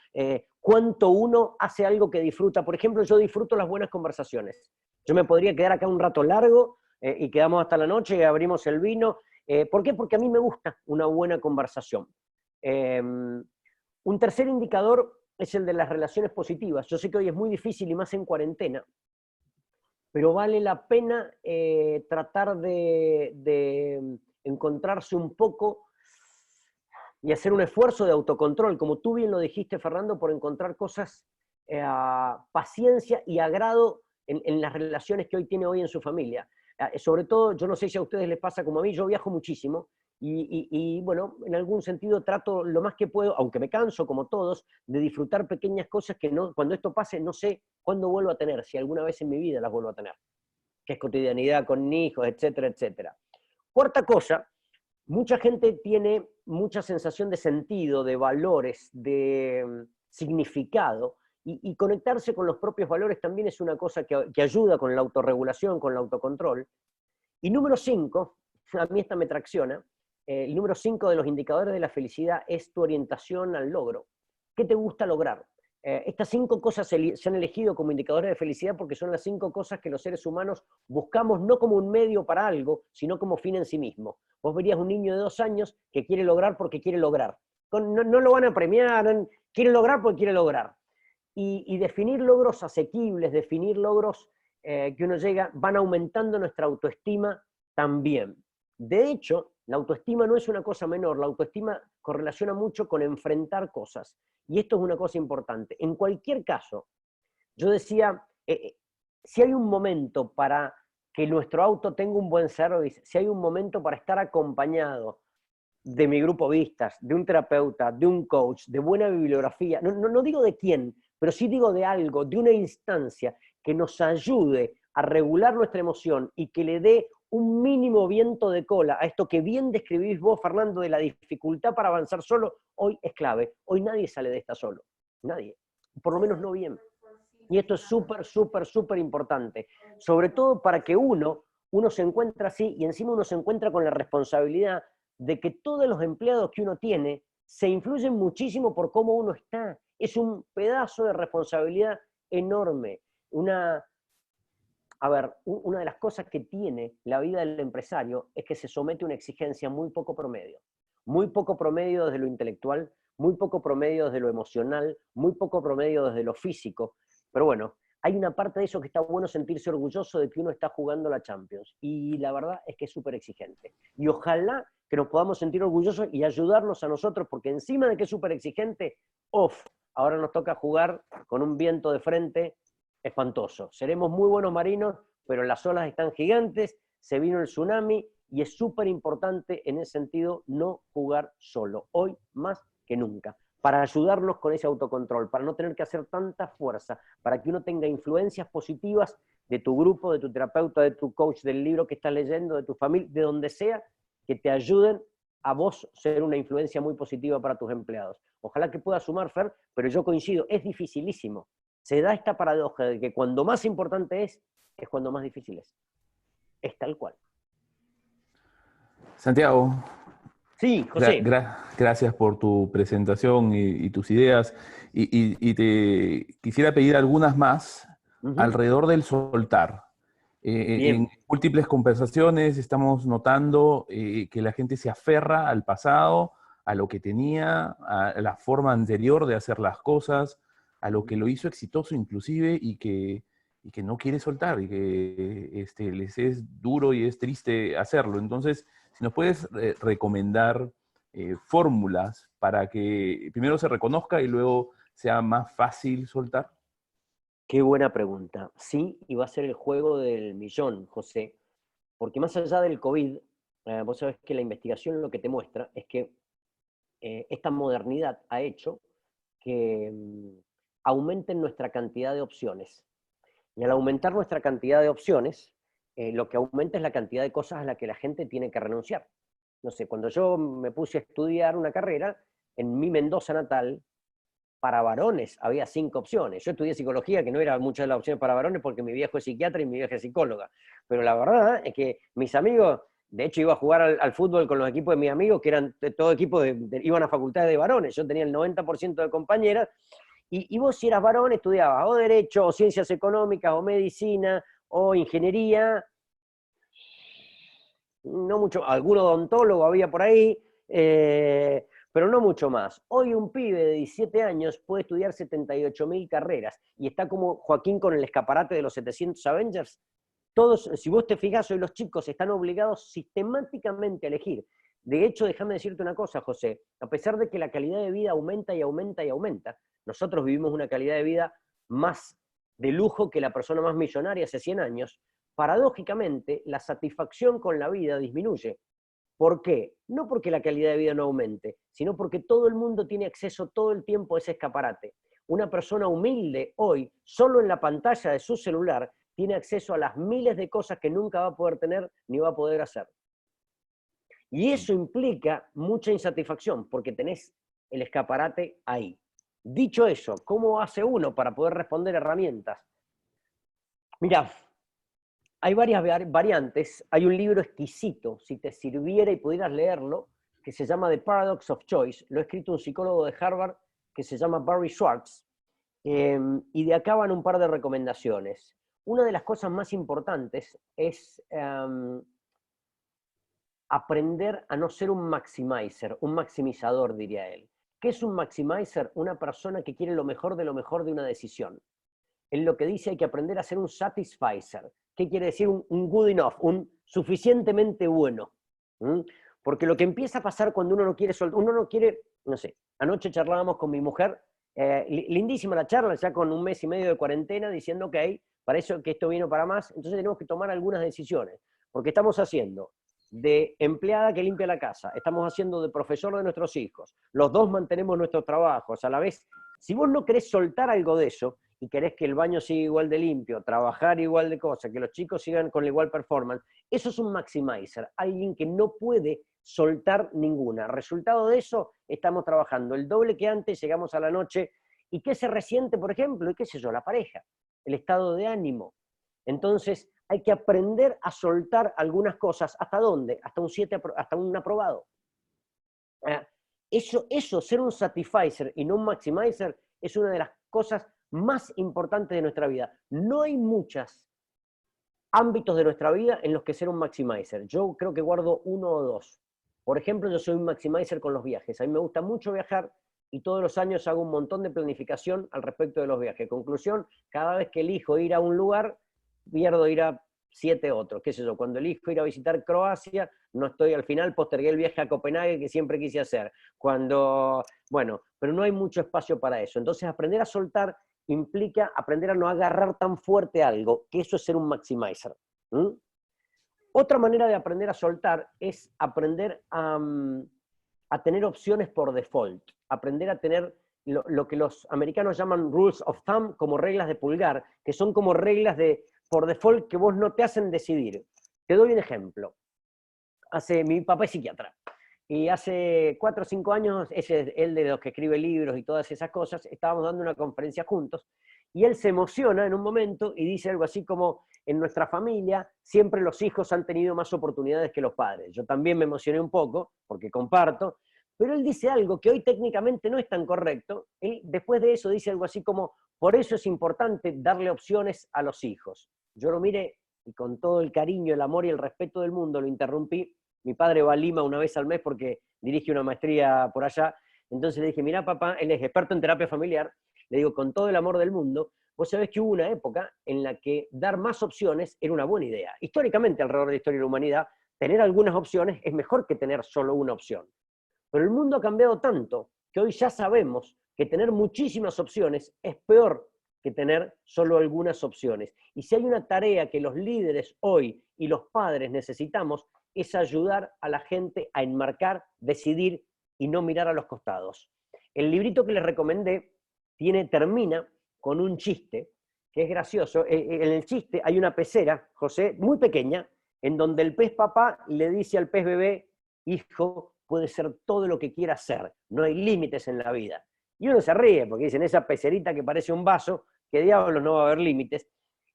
[SPEAKER 1] cuánto uno hace algo que disfruta. Por ejemplo, yo disfruto las buenas conversaciones. Yo me podría quedar acá un rato largo, y quedamos hasta la noche, y abrimos el vino. ¿Por qué? Porque a mí me gusta una buena conversación. Un tercer indicador es el de las relaciones positivas. Yo sé que hoy es muy difícil, y más en cuarentena, pero vale la pena tratar de encontrarse un poco y hacer un esfuerzo de autocontrol, como tú bien lo dijiste, Fernando, por encontrar cosas, paciencia y agrado en las relaciones que hoy tiene hoy en su familia. Sobre todo, yo no sé si a ustedes les pasa como a mí, yo viajo muchísimo, y bueno, en algún sentido trato lo más que puedo, aunque me canso como todos, de disfrutar pequeñas cosas que no, cuando esto pase no sé cuándo vuelvo a tener, si alguna vez en mi vida las vuelvo a tener, que es cotidianidad con hijos, etcétera, etcétera. Cuarta cosa, mucha gente tiene mucha sensación de sentido, de valores, de significado, y conectarse con los propios valores también es una cosa que ayuda con la autorregulación, con el autocontrol. Y número 5, a mí esta me tracciona, el número 5 de los indicadores de la felicidad es tu orientación al logro. ¿Qué te gusta lograr? Estas 5 cosas se han elegido como indicadores de felicidad porque son las 5 cosas que los seres humanos buscamos no como un medio para algo, sino como fin en sí mismo. Vos verías un niño de 2 años que quiere lograr porque quiere lograr. No lo van a premiar, quiere lograr porque quiere lograr. Y definir logros asequibles, definir logros que uno llega, van aumentando nuestra autoestima también. De hecho, la autoestima no es una cosa menor, la autoestima correlaciona mucho con enfrentar cosas. Y esto es una cosa importante. En cualquier caso, yo decía, si hay un momento para que nuestro auto tenga un buen service, si hay un momento para estar acompañado de mi grupo Vistas, de un terapeuta, de un coach, de buena bibliografía, no digo de quién, pero sí digo de algo, de una instancia que nos ayude a regular nuestra emoción y que le dé un mínimo viento de cola a esto que bien describís vos, Fernando, de la dificultad para avanzar solo, hoy es clave. Hoy nadie sale de esta solo. Nadie. Por lo menos no bien. Y esto es súper, súper, súper importante. Sobre todo para que uno se encuentra así, y encima uno se encuentra con la responsabilidad de que todos los empleados que uno tiene se influyen muchísimo por cómo uno está. Es un pedazo de responsabilidad enorme. Una de las cosas que tiene la vida del empresario es que se somete a una exigencia muy poco promedio. Muy poco promedio desde lo intelectual, muy poco promedio desde lo emocional, muy poco promedio desde lo físico. Pero bueno, hay una parte de eso que está bueno sentirse orgulloso de que uno está jugando la Champions. Y la verdad es que es súper exigente. Y ojalá que nos podamos sentir orgullosos y ayudarnos a nosotros, porque encima de que es súper exigente, ahora nos toca jugar con un viento de frente espantoso. Seremos muy buenos marinos, pero las olas están gigantes, se vino el tsunami, y es súper importante en ese sentido no jugar solo, hoy más que nunca, para ayudarnos con ese autocontrol, para no tener que hacer tanta fuerza, para que uno tenga influencias positivas de tu grupo, de tu terapeuta, de tu coach, del libro que estás leyendo, de tu familia, de donde sea, que te ayuden a vos ser una influencia muy positiva para tus empleados. Ojalá que puedas sumar, Fer, pero yo coincido, es dificilísimo. Se da esta paradoja de que cuando más importante es cuando más difícil es. Es tal cual.
[SPEAKER 5] Santiago,
[SPEAKER 1] Sí, José.
[SPEAKER 5] gracias por tu presentación y tus ideas. Y te quisiera pedir algunas más alrededor del soltar. En
[SPEAKER 1] Bien.
[SPEAKER 5] múltiples conversaciones estamos notando que la gente se aferra al pasado, a lo que tenía, a la forma anterior de hacer las cosas, a lo que lo hizo exitoso inclusive y que no quiere soltar y que les es duro y es triste hacerlo. Entonces, si nos puedes recomendar fórmulas para que primero se reconozca y luego sea más fácil soltar.
[SPEAKER 1] Qué buena pregunta. Sí, y va a ser el juego del millón, José, porque más allá del COVID, vos sabés que la investigación lo que te muestra es que esta modernidad ha hecho que aumenten nuestra cantidad de opciones. Y al aumentar nuestra cantidad de opciones, lo que aumenta es la cantidad de cosas a las que la gente tiene que renunciar. No sé, cuando yo me puse a estudiar una carrera, en mi Mendoza natal, para varones había 5 opciones. Yo estudié psicología, que no era muchas de las opciones para varones porque mi viejo es psiquiatra y mi vieja es psicóloga. Pero la verdad es que mis amigos, de hecho iba a jugar al fútbol con los equipos de mis amigos, que eran todo equipos iban a facultades de varones. Yo tenía el 90% de compañeras. Y vos si eras varón estudiabas o Derecho, o Ciencias Económicas, o Medicina, o Ingeniería, no mucho, algún odontólogo había por ahí, pero no mucho más. Hoy un pibe de 17 años puede estudiar 78.000 carreras y está como Joaquín con el escaparate de los 700 Avengers. Todos, si vos te fijas, hoy los chicos están obligados sistemáticamente a elegir. De hecho, déjame decirte una cosa, José, a pesar de que la calidad de vida aumenta y aumenta y aumenta, nosotros vivimos una calidad de vida más de lujo que la persona más millonaria hace 100 años, paradójicamente, la satisfacción con la vida disminuye. ¿Por qué? No porque la calidad de vida no aumente, sino porque todo el mundo tiene acceso todo el tiempo a ese escaparate. Una persona humilde hoy, solo en la pantalla de su celular, tiene acceso a las miles de cosas que nunca va a poder tener ni va a poder hacer. Y eso implica mucha insatisfacción, porque tenés el escaparate ahí. Dicho eso, ¿cómo hace uno para poder responder herramientas? Mirá, hay varias variantes. Hay un libro exquisito, si te sirviera y pudieras leerlo, que se llama The Paradox of Choice. Lo ha escrito un psicólogo de Harvard que se llama Barry Schwartz. Y de acá van un par de recomendaciones. Una de las cosas más importantes es aprender a no ser un maximizer, un maximizador, diría él. ¿Qué es un maximizer? Una persona que quiere lo mejor de una decisión. En lo que dice hay que aprender a ser un satisficer. ¿Qué quiere decir un good enough? Un suficientemente bueno. Porque lo que empieza a pasar cuando uno no quiere soltar, uno no quiere, no sé, anoche charlábamos con mi mujer, lindísima la charla, ya con 1 mes y medio de cuarentena, diciendo, ok, para eso que esto vino para más, entonces tenemos que tomar algunas decisiones, porque estamos haciendo de empleada que limpia la casa, estamos haciendo de profesor de nuestros hijos, los dos mantenemos nuestros trabajos, a la vez, si vos no querés soltar algo de eso, y querés que el baño siga igual de limpio, trabajar igual de cosas, que los chicos sigan con la igual performance, eso es un maximizer, alguien que no puede soltar ninguna. Resultado de eso, estamos trabajando el doble que antes, llegamos a la noche, ¿y qué se resiente, por ejemplo? Y qué sé yo, la pareja, el estado de ánimo. Entonces, hay que aprender a soltar algunas cosas. ¿Hasta dónde? Hasta un 7, hasta un aprobado. Eso, ser un satisficer y no un maximizer, es una de las cosas más importantes de nuestra vida. No hay muchos ámbitos de nuestra vida en los que ser un maximizer. Yo creo que guardo 1 o 2. Por ejemplo, yo soy un maximizer con los viajes. A mí me gusta mucho viajar y todos los años hago un montón de planificación al respecto de los viajes. Conclusión, cada vez que elijo ir a un lugar, pierdo ir a 7 otros. ¿Qué sé yo? Cuando elijo ir a visitar Croacia, no estoy al final, postergué el viaje a Copenhague que siempre quise hacer. Bueno, pero no hay mucho espacio para eso. Entonces, aprender a soltar implica aprender a no agarrar tan fuerte algo, que eso es ser un maximizer. Otra manera de aprender a soltar es aprender a tener opciones por default, aprender a tener lo que los americanos llaman rules of thumb, como reglas de pulgar, que son como reglas de por default que vos no te hacen decidir. Te doy un ejemplo. Mi papá es psiquiatra. Y hace 4 o 5 años, él de los que escribe libros y todas esas cosas, estábamos dando una conferencia juntos, y él se emociona en un momento y dice algo así como, en nuestra familia siempre los hijos han tenido más oportunidades que los padres. Yo también me emocioné un poco, porque comparto, pero él dice algo que hoy técnicamente no es tan correcto. Él después de eso dice algo así como, por eso es importante darle opciones a los hijos. Yo lo miré y con todo el cariño, el amor y el respeto del mundo lo interrumpí. Mi padre va a Lima una vez al mes porque dirige una maestría por allá. Entonces le dije, mirá papá, él es experto en terapia familiar. Le digo, con todo el amor del mundo, vos sabés que hubo una época en la que dar más opciones era una buena idea. Históricamente, alrededor de la historia de la humanidad, tener algunas opciones es mejor que tener solo una opción. Pero el mundo ha cambiado tanto que hoy ya sabemos que tener muchísimas opciones es peor que tener solo algunas opciones. Y si hay una tarea que los líderes hoy y los padres necesitamos, es ayudar a la gente a enmarcar, decidir y no mirar a los costados. El librito que les recomendé termina con un chiste, que es gracioso. En el chiste hay una pecera, José, muy pequeña, en donde el pez papá le dice al pez bebé, hijo, puede ser todo lo que quiera ser, no hay límites en la vida. Y uno se ríe, porque dicen, esa pecerita que parece un vaso, que diablos no va a haber límites.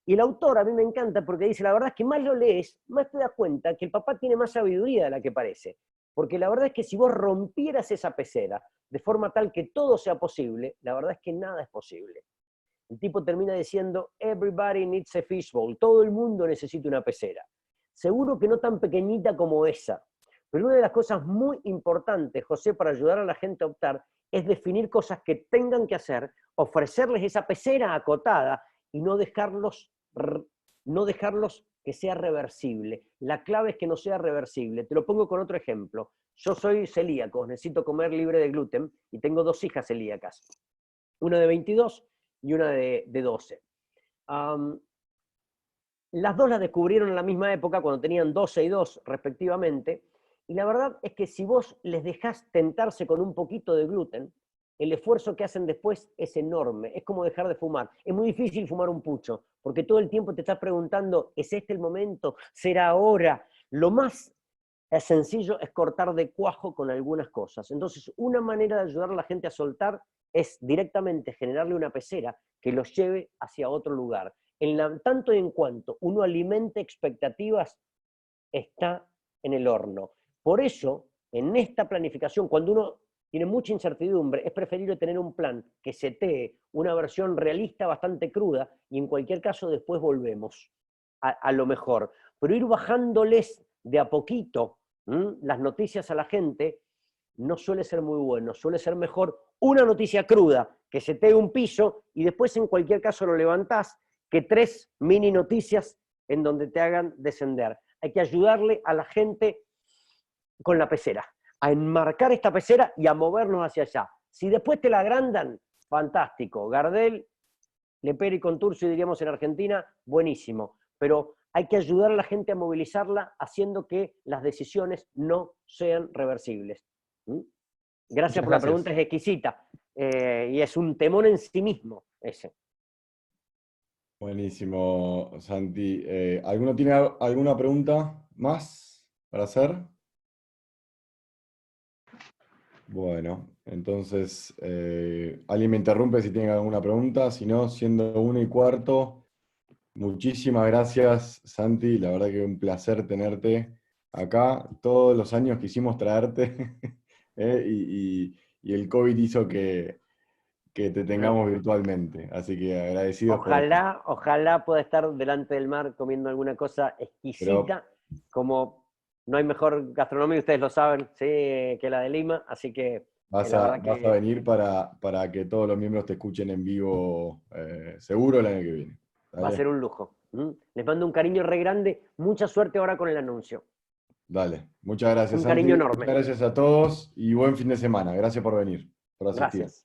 [SPEAKER 1] Y el autor a mí me encanta porque dice, la verdad es que más lo lees, más te das cuenta que el papá tiene más sabiduría de la que parece. Porque la verdad es que si vos rompieras esa pecera de forma tal que todo sea posible, la verdad es que nada es posible. El tipo termina diciendo, everybody needs a fishbowl, todo el mundo necesita una pecera. Seguro que no tan pequeñita como esa, pero una de las cosas muy importantes, José, para ayudar a la gente a optar, es definir cosas que tengan que hacer, ofrecerles esa pecera acotada y no dejarlos que sea reversible. La clave es que no sea reversible. Te lo pongo con otro ejemplo. Yo soy celíaco, necesito comer libre de gluten y tengo 2 hijas celíacas, una de 22 y una de 12. Las 2 las descubrieron en la misma época, cuando tenían 12 y 2 respectivamente, y la verdad es que si vos les dejás tentarse con un poquito de gluten, el esfuerzo que hacen después es enorme, es como dejar de fumar. Es muy difícil fumar un pucho, porque todo el tiempo te estás preguntando, ¿es este el momento? ¿Será ahora? Lo más sencillo es cortar de cuajo con algunas cosas. Entonces, una manera de ayudar a la gente a soltar es directamente generarle una pecera que los lleve hacia otro lugar. Tanto y en cuanto uno alimente expectativas, está en el horno. Por eso, en esta planificación, cuando uno tiene mucha incertidumbre, es preferible tener un plan que setee una versión realista bastante cruda y en cualquier caso después volvemos a lo mejor. Pero ir bajándoles de a poquito las noticias a la gente no suele ser muy bueno, suele ser mejor una noticia cruda que setee un piso y después en cualquier caso lo levantás que 3 mini noticias en donde te hagan descender. Hay que ayudarle a la gente con la pecera, a enmarcar esta pecera y a movernos hacia allá. Si después te la agrandan, fantástico. Gardel, Leperi con Turcio, diríamos en Argentina, buenísimo. Pero hay que ayudar a la gente a movilizarla haciendo que las decisiones no sean reversibles. Gracias por la pregunta, es exquisita. Y es un temón en sí mismo ese.
[SPEAKER 2] Buenísimo, Santi. ¿Alguno tiene alguna pregunta más para hacer? Bueno, entonces, alguien me interrumpe si tiene alguna pregunta, si no, siendo 1:15, muchísimas gracias, Santi, la verdad que es un placer tenerte acá, todos los años quisimos traerte, y el COVID hizo que te tengamos virtualmente, así que agradecidos por esto.
[SPEAKER 1] Ojalá pueda estar delante del mar comiendo alguna cosa exquisita, como no hay mejor gastronomía, ustedes lo saben, ¿sí? Que la de Lima, así que...
[SPEAKER 2] Vas a venir para que todos los miembros te escuchen en vivo, seguro el año que viene. ¿Dale?
[SPEAKER 1] Va a ser un lujo. Les mando un cariño re grande, mucha suerte ahora con el anuncio.
[SPEAKER 2] Dale, muchas gracias,
[SPEAKER 1] Un cariño
[SPEAKER 2] Santi.
[SPEAKER 1] enorme.
[SPEAKER 2] Muchas gracias a todos y buen fin de semana. Gracias por venir, por asistir.
[SPEAKER 1] Gracias.